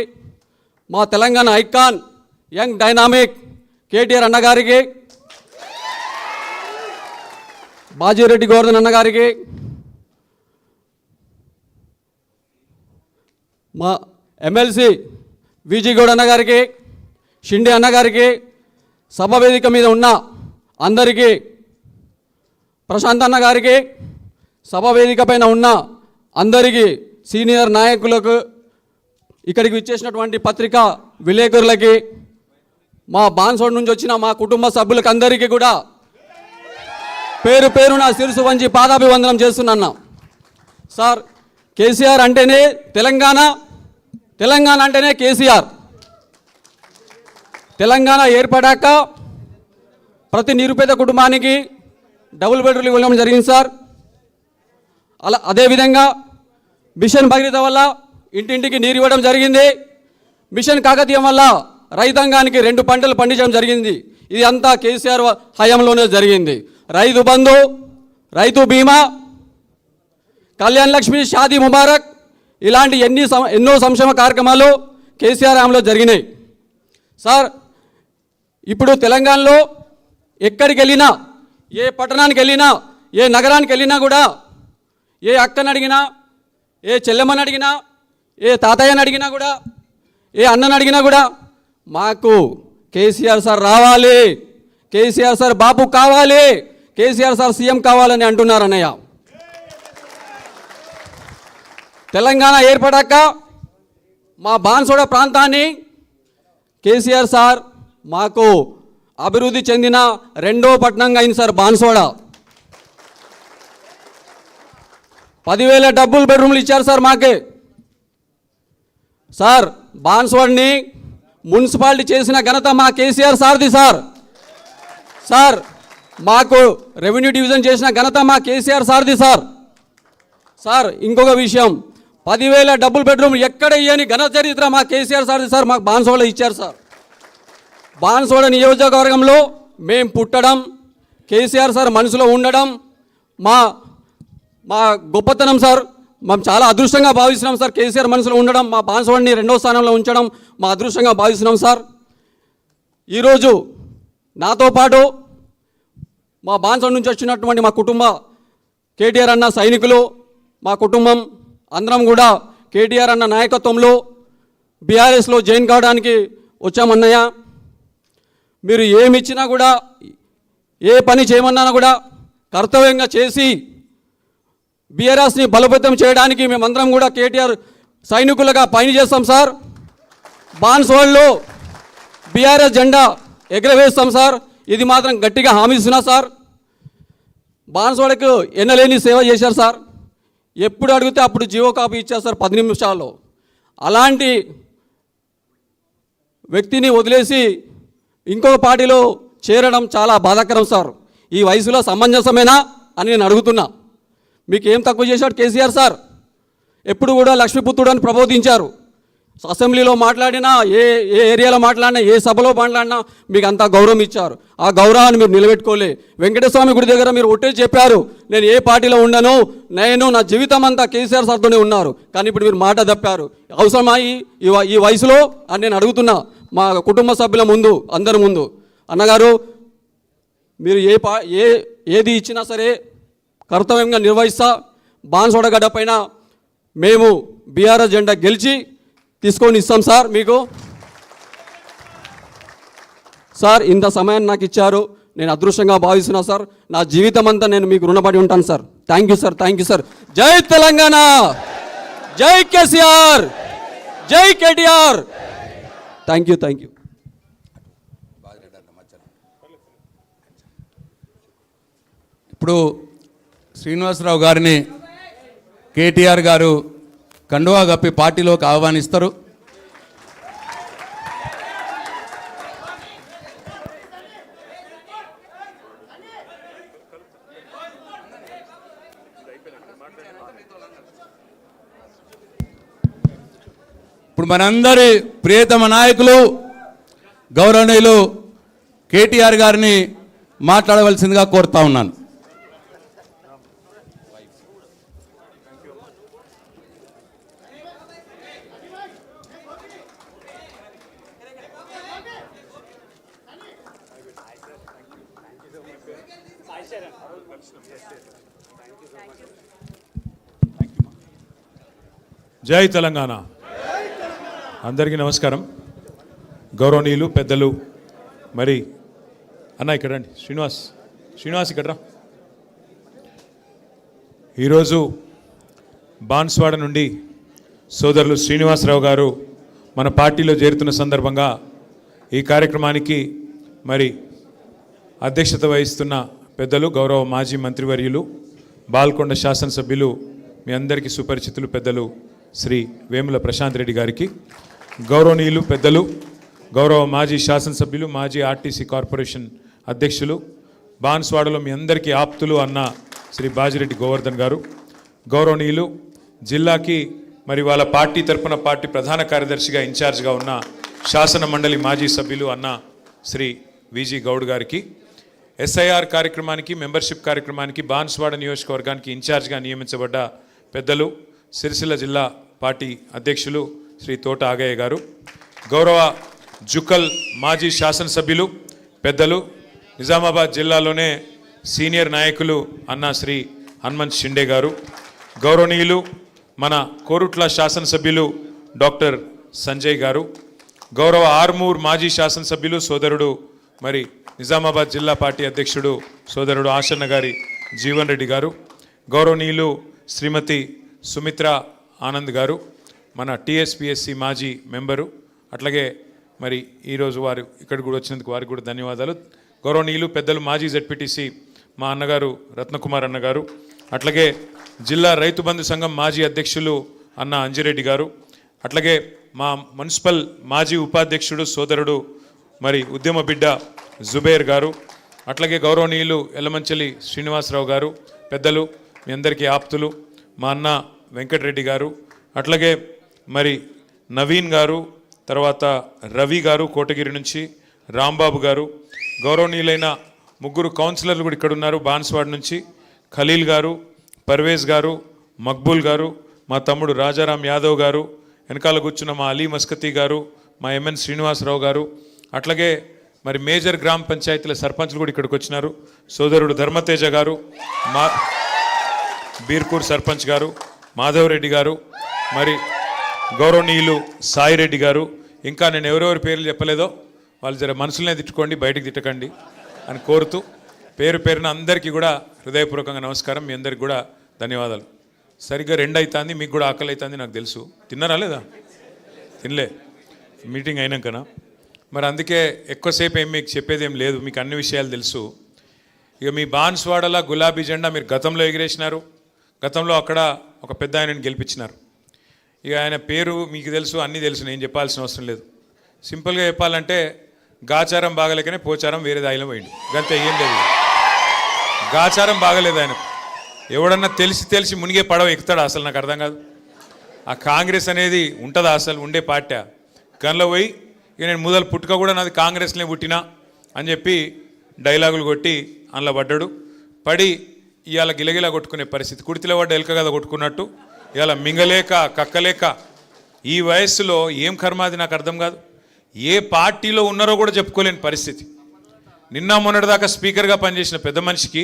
మా Telangana icon young dynamic KTR అన్నగారికి, బాజిరెడ్డి గోవర్ధన్ అన్నగారికి, మా ఎమ్మెల్సీ విజీ గౌడ్ అన్నగారికి, షిండే అన్నగారికి, సభ వేదిక మీద ఉన్న అందరికీ, ప్రశాంత్ అన్నగారికి, సభ వేదిక పైన ఉన్న అందరికీ, సీనియర్ నాయకులకు, ఇక్కడికి విచ్చేసినటువంటి పత్రికా విలేకరులకి, మా బాన్సోడ్ నుంచి వచ్చిన మా కుటుంబ సభ్యులకు అందరికీ కూడా పేరు పేరున శిరసు వంచి పాదాభివందనం చేస్తున్నా. సార్, కేసీఆర్ అంటేనే తెలంగాణ, తెలంగాణ అంటేనే కేసీఆర్. తెలంగాణ ఏర్పడాక ప్రతి నిరుపేద కుటుంబానికి డబుల్ బెడ్రూమ్లు ఇవ్వడం జరిగింది సార్. అదేవిధంగా మిషన్ భగీరథ వల్ల ఇంటింటికి నీరు ఇవ్వడం జరిగింది. మిషన్ కాకతీయం వల్ల రైతాంగానికి 2 పంటలు పండించడం జరిగింది. ఇది అంతా కేసీఆర్ హయాంలోనే జరిగింది. రైతు బంధు, రైతు బీమా, కళ్యాణ్ లక్ష్మి, షాదీ ముబారక్, ఇలాంటి ఎన్నో సంక్షేమ కార్యక్రమాలు కేసీఆర్ హయాంలో జరిగినాయి. సార్, ఇప్పుడు తెలంగాణలో ఎక్కడికి వెళ్ళినా, ఏ పట్టణానికి వెళ్ళినా, ఏ నగరానికి వెళ్ళినా కూడా, ఏ అక్కని అడిగినా, ఏ చెల్లెమ్మని అడిగినా, ఏ తాతయ్యని అడిగినా కూడా, ఏ అన్నని అడిగినా కూడా మాకు కేసీఆర్ సార్ రావాలి, కేసీఆర్ సార్ బాబు కావాలి, కేసీఆర్ సార్ సీఎం కావాలని అంటున్నారు అన్నయ్య. తెలంగాణ ఏర్పడాక మా బాన్సోడ ప్రాంతాన్ని కేసీఆర్ సార్ మాకు అభివృద్ధి చెందిన 2వ పట్టణంగా అయింది సార్ బాన్సోడ. 10,000 డబుల్ బెడ్రూమ్లు ఇచ్చారు సార్ మాకే. సార్, బాన్సోడ్ని మున్సిపాలిటీ చేసిన ఘనత మా కేసీఆర్ సార్ది సార్. సార్, మాకు రెవెన్యూ డివిజన్ చేసిన ఘనత మా కేసీఆర్ సార్ది సార్. సార్, ఇంకొక విషయం, 10,000 డబుల్ బెడ్రూమ్ ఎక్కడ ఇయ్యని ఘన చరిత్ర మా కేసీఆర్ సార్ది సార్. మాకు బాన్సోడలో ఇచ్చారు సార్. బాన్సోడ నియోజకవర్గంలో మేము పుట్టడం, కేసీఆర్ సార్ మనసులో ఉండడం మా గొప్పతనం సార్. మేము చాలా అదృష్టంగా భావిస్తున్నాం సార్. కేసీఆర్ మనసులో ఉండడం, మా బాన్సోడని 2వ స్థానంలో ఉంచడం మా అదృష్టంగా భావిస్తున్నాం సార్. ఈరోజు నాతో పాటు మా బాన్సోడ నుంచి వచ్చినటువంటి మా కుటుంబ కేటీఆర్ అన్న సైనికులు, మా కుటుంబం అందరం కూడా కేటీఆర్ అన్న నాయకత్వంలో బీఆర్ఎస్లో జాయిన్ కావడానికి వచ్చామన్నయ్య. మీరు ఏమి ఇచ్చినా కూడా, ఏ పని చేయమన్నా కూడా కర్తవ్యంగా చేసి బీఆర్ఎస్ని బలోపేతం చేయడానికి మేమందరం కూడా కేటీఆర్ సైనికులుగా పని చేస్తాం సార్. బాన్స్వాడలో బీఆర్ఎస్ జెండా ఎగరవేస్తాం సార్. ఇది మాత్రం గట్టిగా హామీ ఇస్తున్నా సార్. బాన్స్వాడకు ఎన్నలేని సేవ చేశారు సార్. ఎప్పుడు అడిగితే అప్పుడు జీవో కాపీ ఇచ్చారు సార్ 10 నిమిషాల్లో. అలాంటి వ్యక్తిని వదిలేసి ఇంకొక పార్టీలో చేరడం చాలా బాధాకరం సార్. ఈ వయసులో సమంజసమేనా అని నేను అడుగుతున్నా. మీకు ఏం తక్కువ చేశాడు కేసీఆర్ సార్? ఎప్పుడు కూడా లక్ష్మీపుత్రుడు అని ప్రబోధించారు. అసెంబ్లీలో మాట్లాడినా, ఏ ఏరియాలో మాట్లాడినా, ఏ సభలో మాట్లాడినా మీకు అంత గౌరవం ఇచ్చారు. ఆ గౌరవాన్ని మీరు నిలబెట్టుకోలే. వెంకటస్వామి గుడి దగ్గర మీరు ఒట్టే చెప్పారు, నేను ఏ పార్టీలో ఉండను, నేను నా జీవితం అంతా కేసీఆర్ సార్తోనే ఉన్నారు. కానీ ఇప్పుడు మీరు మాట తప్పారు. అవసరమా ఈ వయసులో అని నేను అడుగుతున్నా మా కుటుంబ సభ్యుల ముందు, అందరి ముందు. అన్నగారు, మీరు ఏది ఇచ్చినా సరే కర్తవ్యంగా నిర్వహిస్తా. బాన్స్వాడ గడ్డ పైన మేము బీఆర్ఎస్ జెండా గెలిచి తీసుకొని ఇస్తాం సార్ మీకు. సార్ ఇంత సమయాన్ని నాకు ఇచ్చారు, నేను అదృష్టంగా భావిస్తున్నా సార్. నా జీవితం అంతా నేను మీకు రుణపడి ఉంటాను sir. Thank you sir, thank you sir. జై తెలంగాణ, జై కేసీఆర్, జై KTR. Thank you, thank you. ఇప్పుడు శ్రీనివాసరావు గారిని కేటీఆర్ గారు కండువా కప్పి పార్టీలోకి ఆహ్వానిస్తారు. ఇప్పుడు మనందరి ప్రియతమ నాయకులు గౌరవనీయులు కేటీఆర్ గారిని మాట్లాడవలసిందిగా కోరుతా ఉన్నాను. జై తెలంగాణ. అందరికీ నమస్కారం. గౌరవనీయులు పెద్దలు, మరి అన్న ఇక్కడ రండి. శ్రీనివాస్ ఇక్కడ రా. ఈరోజు బాన్స్వాడ నుండి సోదరులు శ్రీనివాసరావు గారు మన పార్టీలో చేరుతున్న సందర్భంగా ఈ కార్యక్రమానికి మరి అధ్యక్షత వహిస్తున్న పెద్దలు, గౌరవ మాజీ మంత్రివర్యులు, బాల్కొండ శాసనసభ్యులు, మీ అందరికీ సుపరిచితులు పెద్దలు శ్రీ వేముల ప్రశాంత్ రెడ్డి గారికి, గౌరవనీయులు పెద్దలు, గౌరవ మాజీ శాసనసభ్యులు, మాజీ ఆర్టీసీ కార్పొరేషన్ అధ్యక్షులు, బాన్స్వాడలో మీ అందరికీ ఆప్తులు అన్న శ్రీ బాజిరెడ్డి గోవర్ధన్ గారు, గౌరవనీయులు జిల్లాకి మరి వాళ్ళ పార్టీ తరపున పార్టీ ప్రధాన కార్యదర్శిగా ఇన్ఛార్జ్గా ఉన్న శాసన మండలి మాజీ సభ్యులు అన్న శ్రీ విజి గౌడ్ గారికి, ఎస్ఐఆర్ కార్యక్రమానికి, మెంబర్షిప్ కార్యక్రమానికి బాన్స్వాడ నియోజకవర్గానికి ఇన్ఛార్జ్గా నియమించబడ్డ పెద్దలు, సిరిసిల్ల జిల్లా పార్టీ అధ్యక్షులు శ్రీ తోట ఆగయ్య గారు, గౌరవ జుక్కల్ మాజీ శాసనసభ్యులు పెద్దలు, నిజామాబాద్ జిల్లాలోనే సీనియర్ నాయకులు అన్న శ్రీ హనుమంత్ షిండే గారు, గౌరవనీయులు మన కోరుట్ల శాసనసభ్యులు డాక్టర్ సంజయ్ గారు, గౌరవ ఆర్మూర్ మాజీ శాసనసభ్యులు సోదరుడు మరి నిజామాబాద్ జిల్లా పార్టీ అధ్యక్షుడు సోదరుడు ఆశన్న గారి జీవన్ రెడ్డి గారు, గౌరవనీయులు శ్రీమతి సుమిత్ర ఆనంద్ గారు, మన టీఎస్పీఎస్సి మాజీ మెంబరు, అట్లాగే మరి ఈరోజు వారు ఇక్కడికి కూడా వచ్చినందుకు వారికి కూడా ధన్యవాదాలు. గౌరవనీయులు పెద్దలు మాజీ జెడ్పీటీసీ మా అన్నగారు రత్నకుమార్ అన్నగారు, అట్లాగే జిల్లా రైతు బంధు సంఘం మాజీ అధ్యక్షులు అన్న అంజిరెడ్డి గారు, అట్లాగే మా మున్సిపల్ మాజీ ఉపాధ్యక్షుడు సోదరుడు మరి ఉద్యమ బిడ్డ జుబేర్ గారు, అట్లాగే గౌరవనీయులు ఎల్లమంచలి శ్రీనివాసరావు గారు, పెద్దలు మీ అందరికీ ఆప్తులు మా అన్న వెంకటరెడ్డి గారు, అట్లాగే మరి నవీన్ గారు, తర్వాత రవి గారు కోటగిరి నుంచి, రాంబాబు గారు, గౌరవనీయులైన ముగ్గురు కౌన్సిలర్లు కూడా ఇక్కడ ఉన్నారు బాన్స్వాడ నుంచి, ఖలీల్ గారు, పర్వేజ్ గారు, మక్బూల్ గారు, మా తమ్ముడు రాజారాం యాదవ్ గారు, వెనకాల కూర్చున్న మా అలీ మస్కతీ గారు, మా ఎంఎన్ శ్రీనివాసరావు గారు, అట్లాగే మరి మేజర్ గ్రామ పంచాయతీల సర్పంచ్లు కూడా ఇక్కడికి వచ్చినారు, సోదరుడు ధర్మతేజ గారు, మా బీర్కూర్ సర్పంచ్ గారు మాధవరెడ్డి గారు, మరి గౌరవనీయులు సాయిరెడ్డి గారు, ఇంకా నేను ఎవరెవరి పేర్లు చెప్పలేదో వాళ్ళు జర మనసులనే తిట్టుకోండి, బయటికి తిట్టకండి అని కోరుతూ పేరు పేరున అందరికీ కూడా హృదయపూర్వకంగా నమస్కారం. మీ అందరికి కూడా ధన్యవాదాలు. సరిగ్గా 2 అవుతుంది, మీకు కూడా ఆకలి అవుతుంది నాకు తెలుసు. తిన్నారా లేదా? తినలే. మీటింగ్ అయినాకనా? మరి అందుకే ఎక్కువసేపు ఏం మీకు చెప్పేది ఏం లేదు, మీకు అన్ని విషయాలు తెలుసు. ఇక మీ బాన్స్వాడలా గులాబీ జెండా మీరు గతంలో ఎగిరేసినారు, గతంలో అక్కడ ఒక పెద్ద ఆయనని గెలిపించినారు. ఇక ఆయన పేరు మీకు తెలుసు, అన్నీ తెలుసు, నేను చెప్పాల్సిన అవసరం లేదు. సింపుల్గా చెప్పాలంటే గాచారం బాగలేకనే పోచారం వేరే దాయిలో పోయిండు, గంతే, ఏం లేదు. గాచారం బాగలేదు ఆయన. ఎవడన్నా తెలిసి మునిగే పడవ ఎక్కుతాడా అసలు? నాకు అర్థం కాదు. ఆ కాంగ్రెస్ అనేది ఉంటుందా అసలు? ఉండే పార్టీ గన్లో పోయి ఇక నేను మొదలు పుట్టుక కూడా నాది కాంగ్రెస్లో పుట్టినా అని చెప్పి డైలాగులు కొట్టి అందులో పడ్డాడు. పడి ఇవాళ గిలగిలా కొట్టుకునే పరిస్థితి. కుడితిలో పడ్డ ఎలక కదా కొట్టుకున్నట్టు ఇవాళ మింగలేక కక్కలేక ఈ వయస్సులో ఏం కర్మాది నాకు అర్థం కాదు. ఏ పార్టీలో ఉన్నారో కూడా చెప్పుకోలేని పరిస్థితి. నిన్న మొన్నటిదాకా స్పీకర్గా పనిచేసిన పెద్ద మనిషికి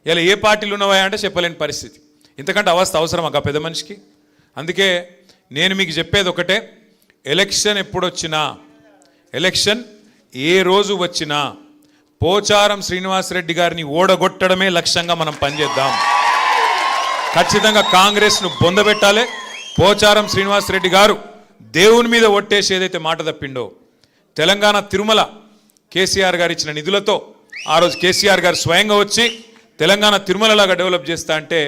ఇలా ఏ పార్టీలు ఉన్నవా అంటే చెప్పలేని పరిస్థితి. ఇంతకంటే అవస్థ అవసరం ఆ పెద్ద మనిషికి. అందుకే నేను మీకు చెప్పేది ఒకటే, ఎలక్షన్ ఎప్పుడొచ్చినా, ఎలక్షన్ ఏ రోజు వచ్చినా పోచారం శ్రీనివాసరెడ్డి గారిని ఓడగొట్టడమే లక్ష్యంగా మనం పనిచేద్దాం. ఖచ్చితంగా కాంగ్రెస్ను బొందబెట్టాలి. పోచారం శ్రీనివాసరెడ్డి గారు దేవుని మీద ఒట్టేసి ఏదైతే మాట తప్పిండో, తెలంగాణ తిరుమల కేసీఆర్ గారు ఇచ్చిన నిధులతో ఆ రోజు కేసీఆర్ గారు స్వయంగా వచ్చి తెలంగాణ తిరుమలలాగా డెవలప్ చేస్తా అంటే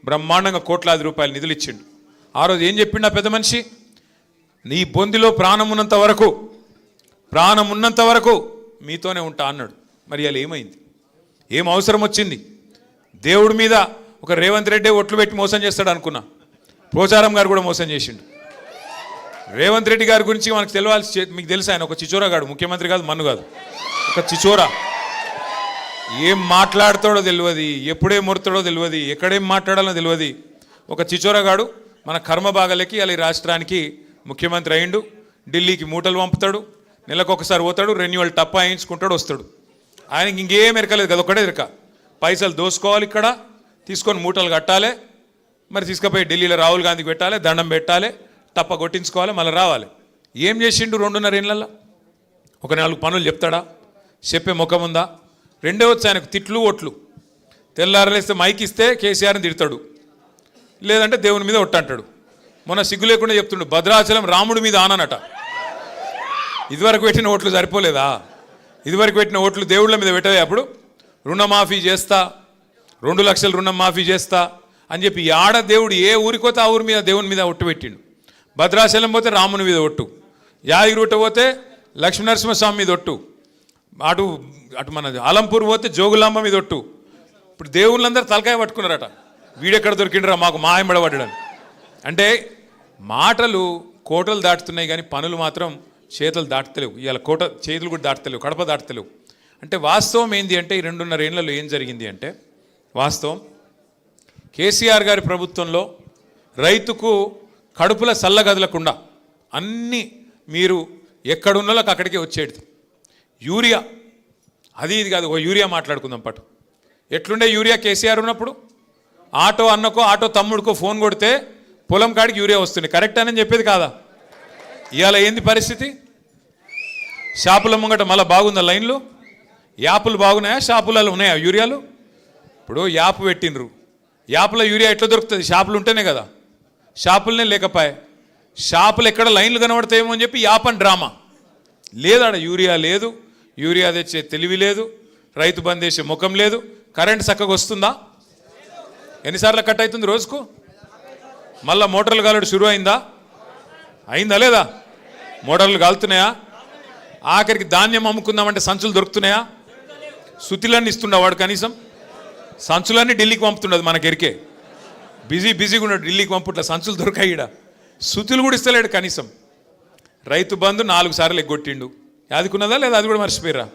బ్రహ్మాండంగా కోట్లాది రూపాయలు నిధులు ఇచ్చిండు. ఆ రోజు ఏం చెప్పిండు ఆ పెద్ద మనిషి? నీ బొందిలో ప్రాణం ఉన్నంత వరకు మీతోనే ఉంటా అన్నాడు. మరి అలా ఏమైంది? ఏం అవసరం వచ్చింది? దేవుడి మీద ఒక రేవంత్ రెడ్డి ఒట్లు పెట్టి మోసం చేస్తాడు అనుకున్నా, పోచారం గారు కూడా మోసం చేసిండు. రేవంత్ రెడ్డి గారి గురించి మనకు తెలియాల్సి, మీకు తెలుసు ఆయన ఒక చిచోరాగాడు, ముఖ్యమంత్రి కాదు, మన్ను కాదు, ఒక చిచోరా. ఏం మాట్లాడతాడో తెలియదు, ఎప్పుడేం మొరుతాడో తెలియదు, ఎక్కడేం మాట్లాడాలో తెలియదు. ఒక చిచోరాగాడు మన కర్మ బాగలేకి అలా ఈ రాష్ట్రానికి ముఖ్యమంత్రి అయిండు. ఢిల్లీకి మూటలు పంపుతాడు, నెలకు ఒకసారి పోతాడు, రెన్యువల్ టప్పా వేయించుకుంటాడు, వస్తాడు. ఆయనకి ఇంకేం ఎరకలేదు కదా, ఒకటే ఎరక, పైసలు దోసుకోవాలి, ఇక్కడ తీసుకొని మూటలు కట్టాలి, మరి తీసుకుపోయి ఢిల్లీలో రాహుల్ గాంధీకి పెట్టాలి, దండం పెట్టాలి, టప్ప కొట్టించుకోవాలి, మళ్ళీ రావాలి. ఏం చేసిండు 2.5 ఏళ్ళల్లో? ఒక 4 పనులు చెప్తాడా? చెప్పే ముఖం ఉందా? రెండే వచ్చి ఆయనకు తిట్లు ఓట్లు. తెల్లారలేస్తే మైక్ ఇస్తే కేసీఆర్ని తిడతాడు, లేదంటే దేవుని మీద ఒట్టంటాడు. మొన్న సిగ్గు లేకుండా చెప్తుండు భద్రాచలం రాముడి మీద ఆననట. ఇదివరకు పెట్టిన ఓట్లు సరిపోలేదా? ఇదివరకు పెట్టిన ఓట్లు దేవుళ్ళ మీద పెట్టలే. అప్పుడు రుణమాఫీ చేస్తా, 2 లక్షలు రుణం మాఫీ చేస్తా అని చెప్పి ఆడ దేవుడు ఏ ఊరికోతే ఆ ఊరి మీద దేవుని మీద ఒట్టు పెట్టిండు. భద్రాచలం పోతే రాముని మీద ఒట్టు, యాదగిరిగుట్ట పోతే లక్ష్మీనరసింహస్వామి మీద ఒట్టు, అటు మన ఆలంపూర్ పోతే జోగులాంబ మీద ఒట్టు. ఇప్పుడు దేవుళ్ళందరూ తలకాయ పట్టుకున్నారట, వీడెక్కడ దొరికిండ్రా మాకు మాయంబడబడ్డాడు. అంటే మాటలు కోటలు దాటుతున్నాయి కానీ పనులు మాత్రం చేతులు దాటుతలేవు. ఇవాళ కోట చేతులు కూడా దాటుతలేవు, కడప దాటుతలేవు. అంటే వాస్తవం ఏంది అంటే ఈ 2.5 ఏళ్లలో ఏం జరిగింది అంటే, వాస్తవం కేసీఆర్ గారి ప్రభుత్వంలో రైతుకు కడుపుల చల్లగదలకుండా అన్నీ మీరు ఎక్కడున్నోళ్ళకి అక్కడికే వచ్చేది. యూరియా అది ఇది కాదు, ఒక యూరియా మాట్లాడుకుందాం పట్టు. ఎట్లుండే యూరియా కేసీఆర్ ఉన్నప్పుడు? ఆటో అన్నకో ఆటో తమ్ముడికో ఫోన్ కొడితే పొలం కాడికి యూరియా వస్తుంది, కరెక్ట్ అని చెప్పేది కాదా? ఇవాళ ఏంది పరిస్థితి? షాపుల ముంగట మళ్ళీ బాగుందా లైన్లు? యాపులు బాగున్నాయా? షాపులలో ఉన్నాయా యూరియాలు? ఇప్పుడు యాప్ పెట్టినరు, యాప్లో యూరియా ఎట్లా దొరుకుతుంది? షాపులు ఉంటేనే కదా. షాపులనే లేకపోయా, షాపులు ఎక్కడ లైన్లు కనబడతాయేమో అని చెప్పి యాప్ అని డ్రామా. లేదాడ యూరియా లేదు, యూరియా తెచ్చే తెలివి లేదు, రైతు బంద్ చేసే ముఖం లేదు. కరెంట్ చక్కగా వస్తుందా? ఎన్నిసార్లు కట్ అవుతుంది రోజుకు? మళ్ళీ మోటార్లు కాలడు షురు అయిందా లేదా? మోటార్లు కాలుతున్నాయా? ఆఖరికి ధాన్యం అమ్ముకుందామంటే సంచులు దొరుకుతున్నాయా? సుతిలన్నీ ఇస్తుండ వాడు, కనీసం సంచులన్నీ ఢిల్లీకి పంపుతుండదు. మనకి ఎరికే బిజీగా ఉన్నాడు, ఢిల్లీకి పంపుట్ల సంచులు దొరకాయిడ, సుతులు కూడా ఇస్తలేడు కనీసం. రైతు బంధు 4 సార్లు ఎగ్గొట్టిండు, యాదుకున్నదా లేదా? అది కూడా మర్చిపోయిరా.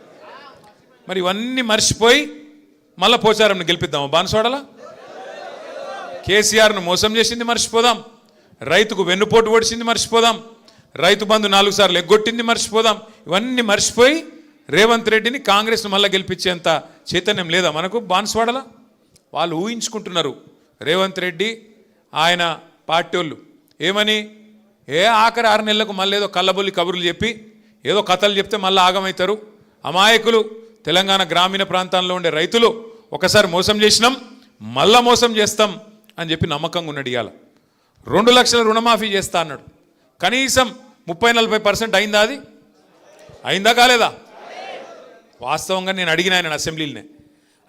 మరి ఇవన్నీ మర్చిపోయి మళ్ళీ పోచారంని గెలిపిద్దామా బాన్స్వాడలా? కేసీఆర్ను మోసం చేసింది మర్చిపోదాం, రైతుకు వెన్నుపోటు పొడిచింది మర్చిపోదాం, రైతు బంధు 4 సార్లు ఎగ్గొట్టింది మర్చిపోదాం. ఇవన్నీ మర్చిపోయి రేవంత్ రెడ్డిని కాంగ్రెస్ను మళ్ళీ గెలిపించేంత చైతన్యం లేదా మనకు బాన్స్వాడలా? వాళ్ళు ఊహించుకుంటున్నారు రేవంత్ రెడ్డి ఆయన పార్టీ వాళ్ళు ఏమని, ఆఖరి 6 నెలలకు మళ్ళీ ఏదో కళ్ళబొల్లి కబుర్లు చెప్పి ఏదో కథలు చెప్తే మళ్ళీ ఆగమవుతారు. అమాయకులు తెలంగాణ గ్రామీణ ప్రాంతాల్లో ఉండే రైతులు ఒకసారి మోసం చేసినాం, మళ్ళా మోసం చేస్తాం అని చెప్పి నమ్మకంగా ఉన్నాడు. ఇవాళ 2 లక్షల రుణమాఫీ చేస్తా అన్నాడు. కనీసం 30-40% అయిందా? అది అయిందా కాలేదా? వాస్తవంగా నేను అడిగిన ఆయన అసెంబ్లీలోనే,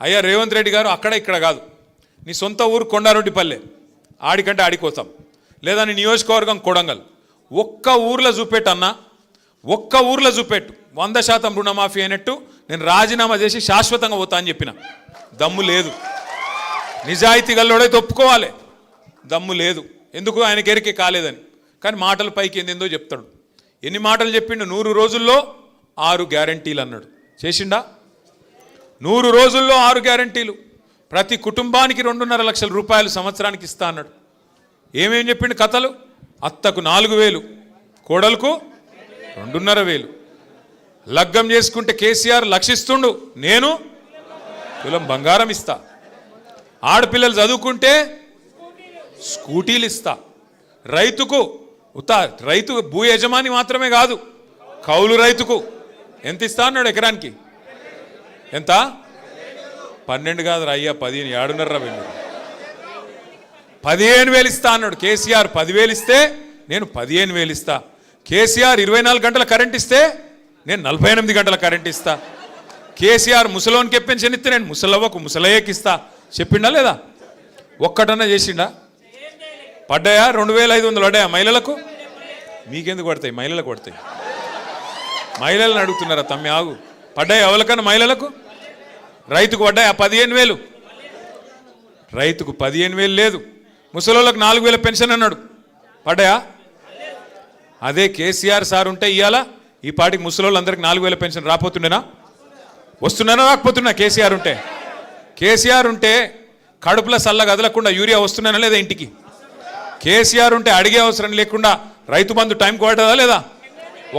అయ్యా రేవంత్ రెడ్డి గారు అక్కడ ఇక్కడ కాదు, నీ సొంత ఊరు కొండారెడ్డిపల్లె, ఆడికంటే ఆడికోతాం, లేదా నీ నియోజకవర్గం కొడంగల్, ఒక్క ఊర్లో చూపెట్టన్నా, ఒక్క ఊర్లో చూపెట్టు 100% రుణమాఫీ అయినట్టు నేను రాజీనామా చేసి శాశ్వతంగా పోతా అని చెప్పిన. దమ్ము లేదు. నిజాయితీ గల్లోడైతే ఒప్పుకోవాలి. దమ్ము లేదు. ఎందుకు? ఆయనకి ఎరికే కాలేదని. కానీ మాటల పైకి ఏందేందో చెప్తాడు. ఎన్ని మాటలు చెప్పిండు? 100 రోజుల్లో 6 గ్యారంటీలు అన్నాడు. చేసిండా? 100 రోజుల్లో 6 గ్యారంటీలు. ప్రతి కుటుంబానికి 2.5 లక్షల రూపాయలు సంవత్సరానికి ఇస్తా అన్నాడు. ఏమేం చెప్పిండు కథలు? అత్తకు 4,000, కోడలకు 2,500. లగ్గం చేసుకుంటే కేసీఆర్ లక్షిస్తుండు, నేను తులం బంగారం ఇస్తా. ఆడపిల్లలు చదువుకుంటే స్కూటీలు ఇస్తా. రైతుకు రైతు భూ యజమాని మాత్రమే కాదు, కౌలు రైతుకు ఎంత ఇస్తా అన్నాడు? ఎకరానికి ఎంత? 12 కాదు అయ్యా, 15. 7.5 15,000 ఇస్తా అన్నాడు. కేసీఆర్ 10,000 ఇస్తే నేను 15,000 ఇస్తా. కేసీఆర్ 24 గంటల కరెంట్ ఇస్తే నేను 48 గంటల కరెంట్ ఇస్తా. కేసీఆర్ ముసలోనికి పెన్షన్ ఇస్తే నేను ముసలవ్వకు ముసలయ్యకి ఇస్తా. చెప్పిండా లేదా? ఒక్కటన్నా చేసిండా? పడ్డాయా? 2,500 పడ్డాయా మహిళలకు? మీకెందుకు పడతాయి? మహిళలకు పడతాయి. మహిళలను అడుగుతున్నారా? తమ్మి ఆగు. పడ్డాయా ఎవరికన్నా మహిళలకు? రైతుకు పడ్డాయా? 15,000. రైతుకు 15,000 లేదు. ముసలోళ్ళకు 4,000 పెన్షన్ అన్నాడు. పడ్డాయా? అదే కేసీఆర్ సార్ ఉంటే ఇవాళ ఈ పాటికి ముసలోళ్ళందరికీ 4,000 పెన్షన్ రాపోతుండేనా? వస్తున్నానా రాకపోతున్నా? కేసీఆర్ ఉంటే. కేసీఆర్ ఉంటే కడుపుల సల్ల కదలకుండా యూరియా వస్తున్నానా లేదా ఇంటికి? కేసీఆర్ ఉంటే అడిగే అవసరం లేకుండా రైతు బంధు టైంకి పడ్డదా లేదా?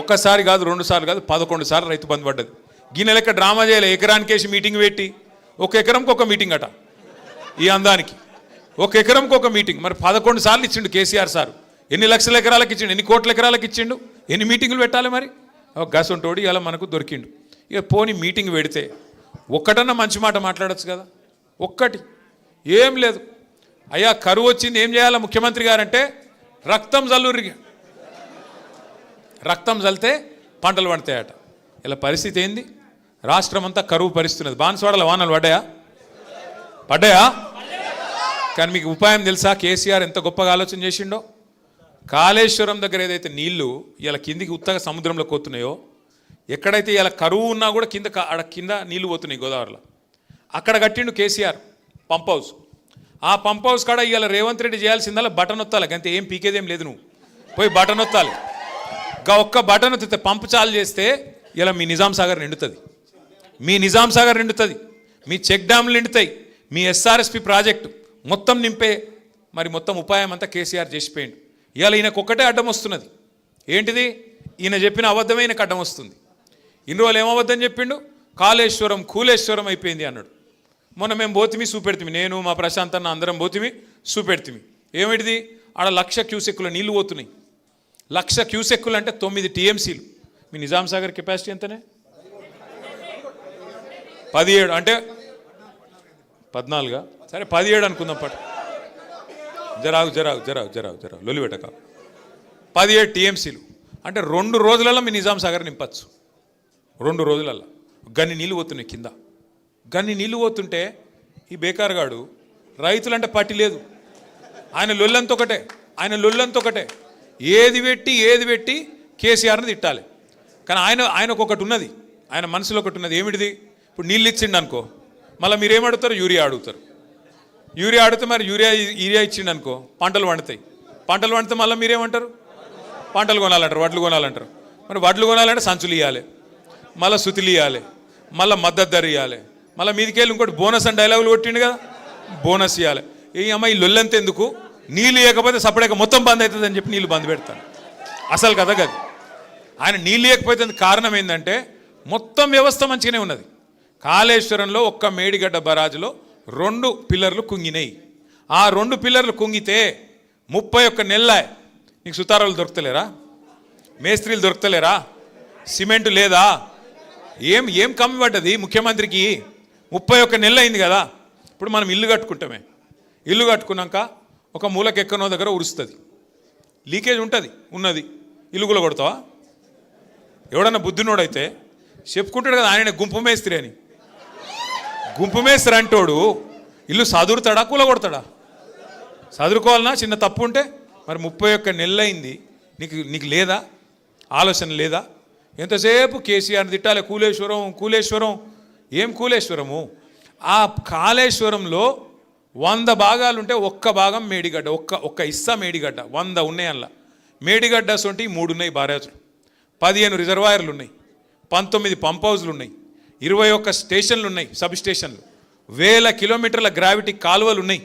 ఒక్కసారి కాదు, 2 సార్లు కాదు, 11 సార్లు రైతు బంధు పడ్డది. గిన్నె లెక్క డ్రామా చేయలే. ఎకరానికేసి మీటింగ్ పెట్టి, ఒక ఎకరంకి ఒక మీటింగ్ అట. ఈ అందానికి ఒక ఎకరంకి ఒక మీటింగ్. మరి 11 సార్లు ఇచ్చిండు కేసీఆర్ సార్. ఎన్ని లక్షల ఎకరాలకు ఇచ్చిండు? ఎన్ని కోట్ల ఎకరాలకు ఇచ్చిండు? ఎన్ని మీటింగులు పెట్టాలి? మరి గసంటోడి ఇలా మనకు దొరికిండు. ఇక పోని మీటింగ్ పెడితే ఒక్కటన్నా మంచి మాట మాట్లాడచ్చు కదా. ఒక్కటి ఏం లేదు. అయ్యా కరువు వచ్చింది, ఏం చేయాలా ముఖ్యమంత్రి గారంటే రక్తం జల్లుర్రి. రక్తం జల్లితే పంటలు పడతాయట. ఇలా పరిస్థితి ఏంది? రాష్ట్రం అంతా కరువు పరిస్తున్నది. బాన్స్వాడలో వానలు పడ్డాయా? పడ్డాయా? కానీ మీకు ఉపాయం తెలుసా? కేసీఆర్ ఎంత గొప్పగా ఆలోచన చేసిండో. కాళేశ్వరం దగ్గర ఏదైతే నీళ్లు ఇలా కిందికి ఉత్తగా సముద్రంలో పోతున్నాయో, ఎక్కడైతే ఇలా కరువు ఉన్నా కూడా కింద నీళ్లు పోతున్నాయి గోదావరిలో, అక్కడ కట్టిండు కేసీఆర్ పంప్ హౌస్. ఆ పంప్ హౌస్ కాడ ఇవాళ రేవంత్ రెడ్డి చేయాల్సిందల్లా బటన్ ఒత్తాలి. అంతే, ఏం పీకేదేం లేదు. నువ్వు పోయి బటన్ ఒత్తాలి. ఒక్క బటన్ ఒత్తితే పంపు చాలు చేస్తే ఇలా మీ నిజాం సాగర్ నిండుతుంది. మీ నిజాం సాగర్ నిండుతుంది, మీ చెక్ డ్యామ్లు నిండుతాయి, మీ ఎస్ఆర్ఎస్పి ప్రాజెక్టు మొత్తం నింపే మరి మొత్తం ఉపాయం అంతా కేసీఆర్ చేసిపోయిండు. ఇవాళ ఈయనకు ఒక్కటే అడ్డం వస్తున్నది. ఏంటిది? ఈయన చెప్పిన అబద్ధమైన అడ్డం వస్తుంది. ఇన్ని రోజులు ఏమబద్ధం చెప్పిండు? కాళేశ్వరం కూలేశ్వరం అయిపోయింది అన్నాడు. మొన్న మేము పోతిమి చూపెడుతుంది, నేను మా ప్రశాంత్ అన్న అందరం పోతిమి చూపెడుతుంది. ఏమిటిది? ఆడ 1,00,000 క్యూసెక్కుల నీళ్లు పోతున్నాయి. 1,00,000 క్యూసెక్కులు అంటే 9 టీఎంసీలు. మీ నిజాం సాగర్ కెపాసిటీ ఎంతనే? 17 అంటే 14. సరే 17 అనుకుందాం. జరాగు లొలి పెట్టక. 17 టీఎంసీలు అంటే 2 రోజులలో మీ నిజాం సాగర్ నింపచ్చు. 2 రోజులలో గన్ని నీళ్ళు పోతున్నాయి కింద. గన్ని నీళ్ళు పోతుంటే ఈ బేకార్గాడు రైతులంటే పట్టి లేదు. ఆయన లొల్లంత ఒకటే. ఏది పెట్టి కేసీఆర్ని తిట్టాలి. కానీ ఆయనకు ఒకటి ఉన్నది, ఆయన మనసులో ఒకటి ఉన్నది. ఏమిటిది? ఇప్పుడు నీళ్ళు ఇచ్చిండు అనుకో, మళ్ళీ మీరేమడుగుతారు? యూరియా అడుగుతారు. యూరియా అడిగితే మరి యూరియా ఇచ్చిండు అనుకో, పంటలు పండుతాయి. పంటలు పండితే మళ్ళీ మీరేమంటారు? పంటలు కొనాలంటారు, వడ్లు కొనాలంటారు. మరి వడ్లు కొనాలంటే సంచులు ఇవ్వాలి, మళ్ళీ సుతులు ఇవ్వాలి, మళ్ళీ మద్దతు ధర ఇవ్వాలి, మళ్ళీ మీదికెళ్ళి ఇంకోటి బోనస్ అని డైలాగులు కొట్టిండు కదా, బోనస్ ఇవ్వాలి. ఈ అమ్మ ఈ లొల్లంత ఎందుకు? నీళ్ళు ఇవ్వకపోతే సపరేట్గా మొత్తం బంద్ అవుతుంది అని చెప్పి నీళ్ళు బంద్ పెడతాను. అసలు కదా గది. ఆయన నీళ్ళు ఇవ్వకపోతే కారణం ఏంటంటే మొత్తం వ్యవస్థ మంచిగానే ఉన్నది. కాళేశ్వరంలో ఒక్క మేడిగడ్డ బరాజులో 2 పిల్లర్లు కుంగినాయి. ఆ 2 పిల్లర్లు కుంగితే 31 నెలల నీకు సుతారాలు దొరుకుతలేరా? మేస్త్రీలు దొరుకుతలేరా? సిమెంటు లేదా? ఏం కమ్మి పడ్డది ముఖ్యమంత్రికి? 31 నెలలు అయింది కదా. ఇప్పుడు మనం ఇల్లు కట్టుకుంటామే, ఇల్లు కట్టుకున్నాక ఒక మూలకి ఎక్కనో దగ్గర ఉరుస్తుంది, లీకేజ్ ఉన్నది. ఇల్లుగులో కొడతావా? ఎవడన్నా బుద్ధినోడైతే చెప్పుకుంటాడు కదా ఆయన గుంపు మేస్త్రి అని. గుంపు మేస్త్రి అంటోడు ఇల్లు సదురుతాడా కూల కొడతాడా? చదువుకోవాలన్నా చిన్న తప్పు ఉంటే మరి 31 నెలలైంది, నీకు లేదా ఆలోచన లేదా? ఎంతసేపు కేసీఆర్ని తిట్టాలి, కూలేశ్వరం. ఏం కూలేశ్వరము? ఆ కాళేశ్వరంలో 100 భాగాలుంటే ఒక్క భాగం మేడిగడ్డ, ఒక్క ఇస్సా మేడిగడ్డ. 100 ఉన్నాయి అందులో. మేడిగడ్డ సొంటి 3 ఉన్నాయి బారేజులు, 15 రిజర్వాయర్లు ఉన్నాయి, 19 పంప్ హౌజ్లు ఉన్నాయి, 21 స్టేషన్లు ఉన్నాయి, సబ్ స్టేషన్లు, 1000 కిలోమీటర్ల గ్రావిటీ కాలువలు ఉన్నాయి,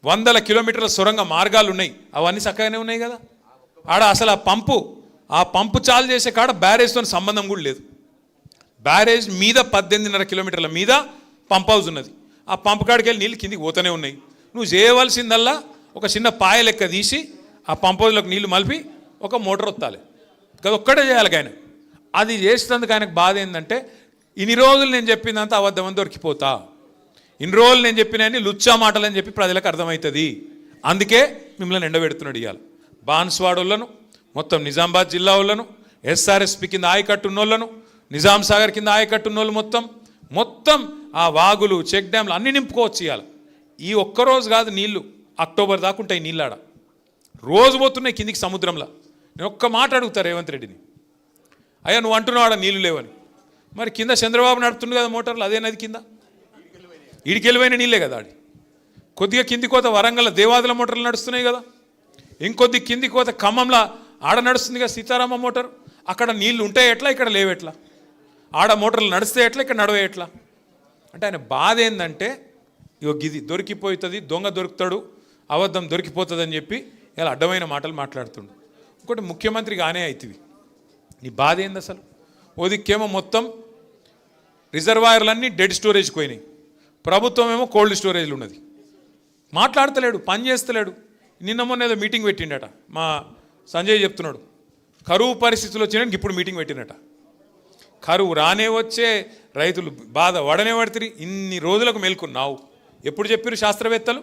100 కిలోమీటర్ల సొరంగ మార్గాలు ఉన్నాయి. అవన్నీ చక్కగానే ఉన్నాయి కదా. ఆడ అసలు ఆ పంపు చాలు చేసే కాడ బ్యారేజ్తో సంబంధం కూడా లేదు. బ్యారేజ్ మీద 18.5 కిలోమీటర్ల మీద పంప్ హౌస్ ఉన్నది. ఆ పంపు కాడికి వెళ్ళి నీళ్ళు కిందికి పోతూనే ఉన్నాయి. నువ్వు చేయవలసిందల్లా ఒక చిన్న పాయ లెక్క తీసి ఆ పంప్ హౌస్లోకి నీళ్లు మలిపి ఒక మోటార్ వత్తాలి. అది ఒక్కటే చేయాలి ఆయన. అది చేసినందుకు ఆయనకు బాధ ఏంటంటే ఇన్ని రోజులు నేను చెప్పిందంతా అబద్ధమని దొరికిపోతా, ఇన్ని రోజులు నేను చెప్పినని లుచ్చా మాటలని చెప్పి ప్రజలకు అర్థమవుతుంది. అందుకే మిమ్మల్ని ఎండబెడుతున్నాడు. ఇవాళ బాన్స్వాడోళ్ళను, మొత్తం నిజామాబాద్ జిల్లా వాళ్ళను, ఎస్ఆర్ఎస్పి కింద ఆయకట్టు ఉన్నోళ్ళను, నిజాం సాగర్ కింద ఆయకట్టు ఉన్నోళ్ళు మొత్తం ఆ వాగులు, చెక్ డ్యామ్లు అన్నీ నింపుకోవచ్చు. ఇవాళ ఈ ఒక్కరోజు కాదు, నీళ్లు అక్టోబర్ దాకా ఉంటాయి. నీళ్ళాడ రోజు పోతున్నాయి కిందికి సముద్రంలో. నేను ఒక్క మాట అడుగుతా రేవంత్ రెడ్డిని, అయ్యా నువ్వు అంటున్నావు ఆడ నీళ్లు లేవని, మరి కింద చంద్రబాబు నడుపుతుంది కదా మోటార్లు, అదే నది కింద ఈడికెళ్ళిపోయిన నీళ్ళే కదా. ఆడి కొద్దిగా కింది కోత వరంగల్ దేవాదుల మోటార్లు నడుస్తున్నాయి కదా, ఇంకొద్ది కింది కోత ఖమ్మంలో ఆడ నడుస్తుంది కదా సీతారామ మోటార్. అక్కడ నీళ్లు ఉంటాయి ఎట్లా, ఇక్కడ లేవెట్లా? ఆడ మోటార్లు నడిస్తే ఎట్లా, ఇక్కడ నడవే ఎట్లా? అంటే ఆయన బాధ ఏంటంటే గిది దొరికిపోతుంది, దొంగ దొరుకుతాడు, అబద్ధం దొరికిపోతుంది అని చెప్పి ఇలా అడ్డమైన మాటలు మాట్లాడుతుండు. ఇంకోటి ముఖ్యమంత్రి గానే అవుతుంది. నీ బాధ ఏంది అసలు? ఓ దిక్కేమో మొత్తం రిజర్వాయర్లన్నీ డెడ్ స్టోరేజ్కి పోయినాయి, ప్రభుత్వం ఏమో కోల్డ్ స్టోరేజ్లు ఉన్నది. మాట్లాడతలేడు, పని చేస్తలేడు. నిన్న మొన్న ఏదో మీటింగ్ పెట్టిండట, మా సంజయ్ చెప్తున్నాడు, కరువు పరిస్థితులు వచ్చినాక ఇప్పుడు మీటింగ్ పెట్టినట. కరువు రానే వచ్చే రైతులు బాధ వడనే పడుతుంది. ఇన్ని రోజులకు మేల్కొన్నావు. ఎప్పుడు చెప్పారు శాస్త్రవేత్తలు?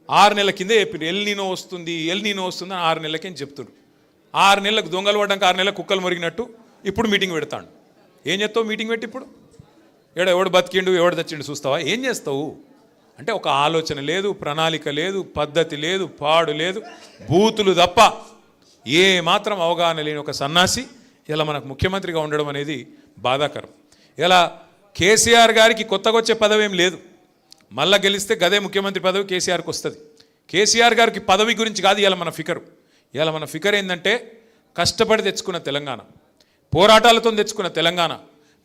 6 నెలల కిందే చెప్పారు ఎల్నీనో వస్తుంది అని 6 నెలలకేం చెప్తున్నారు. 6 నెలలకు దొంగలు పడ్డాక 6 నెలలకు కుక్కలు మురిగినట్టు ఇప్పుడు మీటింగ్ పెడతాడు. ఏం చేస్తావు మీటింగ్ పెట్టి? ఇప్పుడు ఎవడు బతికిండు ఎవడు తెచ్చిండు చూస్తావా? ఏం చేస్తావు అంటే ఒక ఆలోచన లేదు, ప్రణాళిక లేదు, పద్ధతి లేదు, పాడు లేదు, బూతులు తప్ప ఏ మాత్రం అవగాహన లేని ఒక సన్నాసి ఇలా మనకు ముఖ్యమంత్రిగా ఉండడం అనేది బాధాకరం. ఇలా కేసీఆర్ గారికి కొత్తగా వచ్చే పదవి ఏం లేదు, మళ్ళా గెలిస్తే గదే ముఖ్యమంత్రి పదవి కేసీఆర్కి వస్తుంది. కేసీఆర్ గారికి పదవి గురించి కాదు ఇలా మన ఫికరు. ఇలా మన ఫికర్ ఏంటంటే కష్టపడి తెచ్చుకున్న తెలంగాణ, పోరాటాలతో తెచ్చుకున్న తెలంగాణ.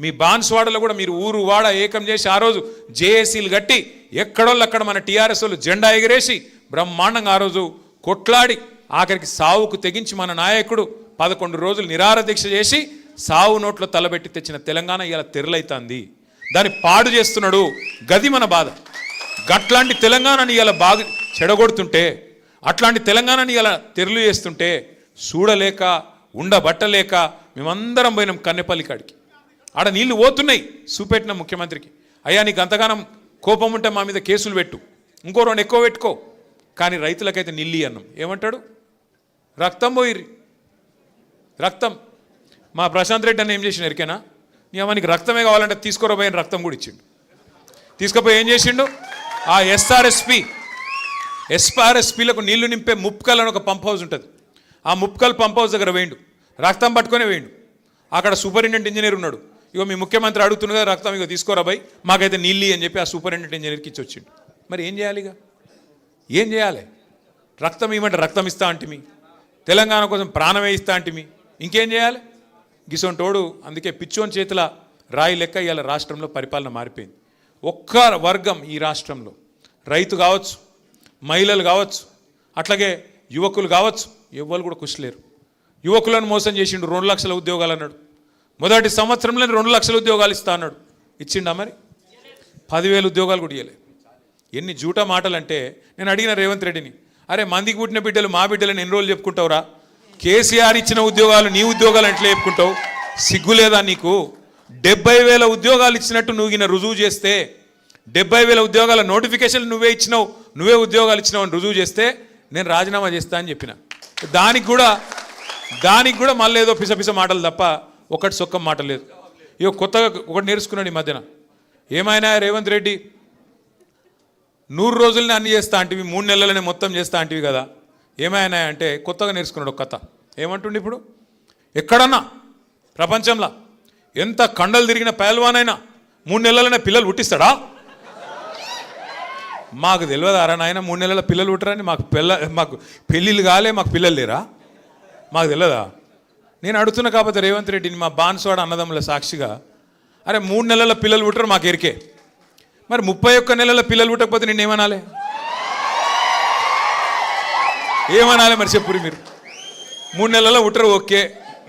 మీ బాన్స్వాడలో కూడా మీరు ఊరు వాడ ఏకం చేసి ఆ రోజు జేఏసీలు కట్టి ఎక్కడోళ్ళు అక్కడ మన టీఆర్ఎస్ వాళ్ళు జెండా ఎగిరేసి బ్రహ్మాండంగా ఆ రోజు కొట్లాడి ఆఖరికి సావుకు తెగించి మన నాయకుడు 11 రోజులు నిరాహార దీక్ష చేసి సావు నోట్లో తలబెట్టి తెచ్చిన తెలంగాణ ఇలా తెరలైతుంది. దాన్ని పాడు చేస్తున్నాడు. గది మన బాధ. గట్లాంటి తెలంగాణని ఇలా బాగా చెడగొడుతుంటే, అట్లాంటి తెలంగాణని ఇలా తెరలు చేస్తుంటే చూడలేక ఉండబట్టలేక మేమందరం పోయినాం కన్నెపల్లి కాడికి. ఆడ నీళ్లు పోతున్నాయి. చూపెట్టిన ముఖ్యమంత్రికి, అయ్యా నీకు అంతగానం కోపం ఉంటే మా మీద కేసులు పెట్టు, ఇంకో 2 ఎక్కువ పెట్టుకో, కానీ రైతులకైతే నీళ్ళు అన్నాం. ఏమంటాడు? రక్తం పోయిర్రి, రక్తం. మా ప్రశాంత్ రెడ్డి అని ఏం చేసిన ఎరికేనా? నీ అమ్మనికి రక్తమే కావాలంటే తీసుకోరబోయిన రక్తం కూడా ఇచ్చిండు. తీసుకుపోయి ఏం చేసిండు? ఆ ఎస్ఆర్ఎస్పీలకు నీళ్లు నింపే ముప్కల్ అని ఒక పంప్ హౌస్ ఉంటుంది. ఆ ముప్కల్ పంప్ హౌస్ దగ్గర వేయండు, రక్తం పట్టుకునే వేయండు. అక్కడ సూపరింటెండెంట్ ఇంజనీర్ ఉన్నాడు. ఇగో మీ ముఖ్యమంత్రి అడుగుతున్నదా రక్తం, ఇగో తీసుకోరాబాయ్ మాకైతే నీళ్ళు అని చెప్పి ఆ సూపరింటెండెంట్ ఇంజనీర్కి ఇచ్చి వచ్చిండు. మరి ఏం చేయాలి? ఇక ఏం చేయాలి? రక్తం ఇవ్వమంటే రక్తం ఇస్తా అంటిమి, తెలంగాణ కోసం ప్రాణమే ఇస్తా అంటిమి, ఇంకేం చేయాలి? గిసొంటోడు అందుకే పిచ్చోని చేతుల రాయి లెక్క ఇవాళ రాష్ట్రంలో పరిపాలన మారిపోయింది. ఒక్క వర్గం ఈ రాష్ట్రంలో, రైతు కావచ్చు, మహిళలు కావచ్చు, అట్లాగే యువకులు కావచ్చు, ఎవ్వరు కూడా కుషలేరు. యువకులను మోసం చేసిండు. 2 లక్షల ఉద్యోగాలు అన్నాడు. మొదటి సంవత్సరంలో 2 లక్షల ఉద్యోగాలు ఇస్తా అన్నాడు. ఇచ్చిండా? మరి 10,000 ఉద్యోగాలు కూడా ఇవ్వలే. ఎన్ని జూట మాటలు అంటే, నేను అడిగిన రేవంత్ రెడ్డిని, అరే మందికి పుట్టిన బిడ్డలు మా బిడ్డలను ఎన్ని రోజులు చెప్పుకుంటావురా? కేసీఆర్ ఇచ్చిన ఉద్యోగాలు నీ ఉద్యోగాలు ఎట్లా చెప్పుకుంటావు? సిగ్గులేదా నీకు? 70,000 ఉద్యోగాలు ఇచ్చినట్టు నువ్వు రుజువు చేస్తే, 70,000 ఉద్యోగాల నోటిఫికేషన్ నువ్వే ఇచ్చినావు, నువ్వే ఉద్యోగాలు ఇచ్చినావు అని రుజువు చేస్తే నేను రాజీనామా చేస్తా అని చెప్పిన. దానికి కూడా దానికి కూడా మళ్ళీ ఏదో పిసపిస మాటలు తప్ప ఒకటి సొక్కం మాట లేదు. ఇక కొత్తగా ఒకటి నేర్చుకున్నాడు ఈ మధ్యన. ఏమైనా రేవంత్ రెడ్డి 100 రోజులనే అన్ని చేస్తా అంటివి, 3 నెలలనే మొత్తం చేస్తా అంటివి కదా, ఏమైనా అంటే కొత్తగా నేర్చుకున్నాడు ఒక కథ. ఏమంటుండే ఇప్పుడు, ఎక్కడన్నా ప్రపంచంలో ఎంత కండలు తిరిగిన పహల్వానైనా 3 నెలలనే పిల్లలు పుట్టిస్తాడా? మాకు తెలియదారా నాయన 3 నెలల పిల్లలు పుట్టరని? మాకు పెళ్ళిళ్ళు కాలే, మాకు పిల్లలు లేరా? మాకు తెలియదా? నేను అడుగుతున్నా కాకపోతే రేవంత్ రెడ్డిని, మా బాన్స్వాడ అన్నదమ్ముల సాక్షిగా, అరే 3 నెలల పిల్లలు పుట్టరు మాకు ఎరికే, మరి 31 నెలల పిల్లలు పుట్టకపోతే నేను ఏమనాలి? ఏమనాలి మరి చెప్పురి మీరు? 3 నెలల పుట్టరు, ఓకే,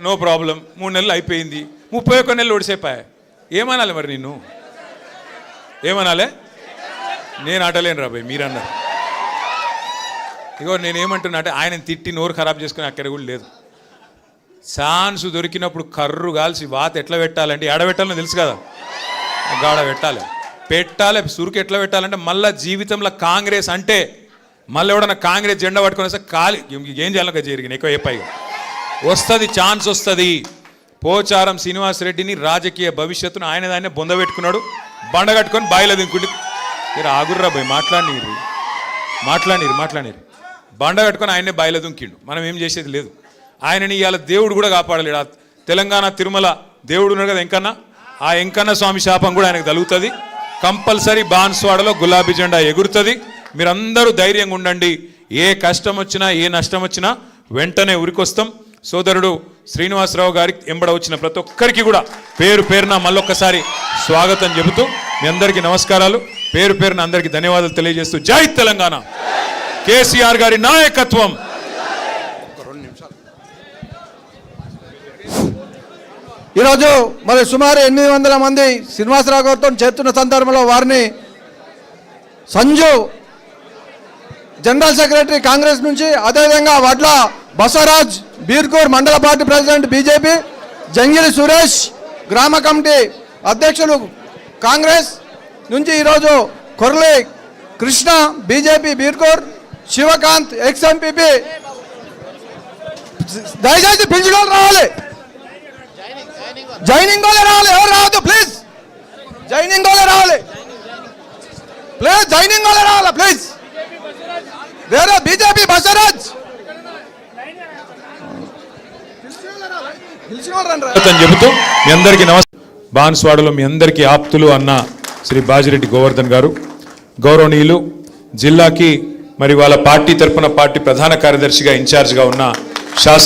నో ప్రాబ్లం, 3 నెలలు అయిపోయింది, 31 నెలలు ఒడిసేపాయా, ఏమనాలి మరి? నిన్ను ఏమనాలి? నేను ఆటలేను రాబాయ్, మీరన్నారు. ఇగో నేనేమంటున్నా అంటే ఆయనను తిట్టి నోరు ఖరాబ్ చేసుకుని అక్కడ కూడా లేదు. ఛాన్స్ దొరికినప్పుడు కర్రు కాల్సి వాత ఎట్లా పెట్టాలంటే, ఎడబెట్టాలని తెలుసు కదా, గాడ పెట్టాలి. సురుకు ఎట్లా పెట్టాలంటే, మళ్ళీ జీవితంలో కాంగ్రెస్ అంటే మళ్ళీ ఎవడన్నా కాంగ్రెస్ జెండా పట్టుకుని వస్తే కాలి ఏం చేయాలి జరిగింది ఎక్కువ చెప్పాయి వస్తుంది, ఛాన్స్ వస్తుంది. పోచారం శ్రీనివాసరెడ్డిని రాజకీయ భవిష్యత్తును ఆయన దాన్నే బొందబెట్టుకున్నాడు, బండ కట్టుకొని బాయిలో దింకుంటే మీరు ఆగుర్రా పోయి మాట్లాడినరు బండ కట్టుకొని ఆయన్నే బాయిలో దుంకిండు. మనం ఏం చేసేది లేదు. ఆయనని ఇవాళ దేవుడు కూడా కాపాడలేడు. ఆ తెలంగాణ తిరుమల దేవుడు ఉన్నాడు కదా ఎంకన్న, ఆ ఎంకన్న స్వామి శాపం కూడా ఆయనకు తగులుతుంది. కంపల్సరీ బాన్స్వాడలో గులాబీ జెండా ఎగురుతుంది. మీరందరూ ధైర్యంగా ఉండండి. ఏ కష్టం వచ్చినా ఏ నష్టం వచ్చినా వెంటనే ఉరికొస్తాం. సోదరుడు శ్రీనివాసరావు గారికి ఎంబడ వచ్చిన ప్రతి ఒక్కరికి కూడా పేరు పేరున మళ్ళొక్కసారి స్వాగతం చెబుతూ మీ అందరికీ నమస్కారాలు, పేరు పేరున అందరికీ ధన్యవాదాలు తెలియజేస్తూ జై తెలంగాణ, కేసీఆర్ గారి నాయకత్వం. ఈరోజు మరి సుమారు 800 మంది శ్రీనివాసరావు గారితో చేస్తున్న సందర్భంలో వారిని సంజు జనరల్ సెక్రటరీ కాంగ్రెస్ నుంచి, అదేవిధంగా వడ్ల బసవరాజ్ బీర్కూర్ మండల party president BJP, Jangili Suresh గ్రామ కమిటీ అధ్యక్షులు కాంగ్రెస్ నుంచి, ఈరోజు Korli Krishna BJP Birkur, Shivakanth ex MPP, దయచేసి పిలుచుకొని రావాలి, జాయినింగ్ వాళ్ళే రావాలి, ఎవరు రావద్దు ప్లీజ్, జాయినింగ్ వాళ్ళే రావాలి ప్లీజ్, జాయినింగ్ వాళ్ళే రావాలి ప్లీజ్. వేరే బీజేపీ బసవరాజ్ చెబుతూ మీ అందరికీ నమస్కారం. బాన్స్వాడలో మీ అందరికీ ఆప్తులు అన్న శ్రీ బాజిరెడ్డి గోవర్ధన్ గారు, గౌరవనీయులు, జిల్లాకి మరి వాళ్ళ పార్టీ తరఫున పార్టీ ప్రధాన కార్యదర్శిగా ఇన్ఛార్జ్గా ఉన్న శాసన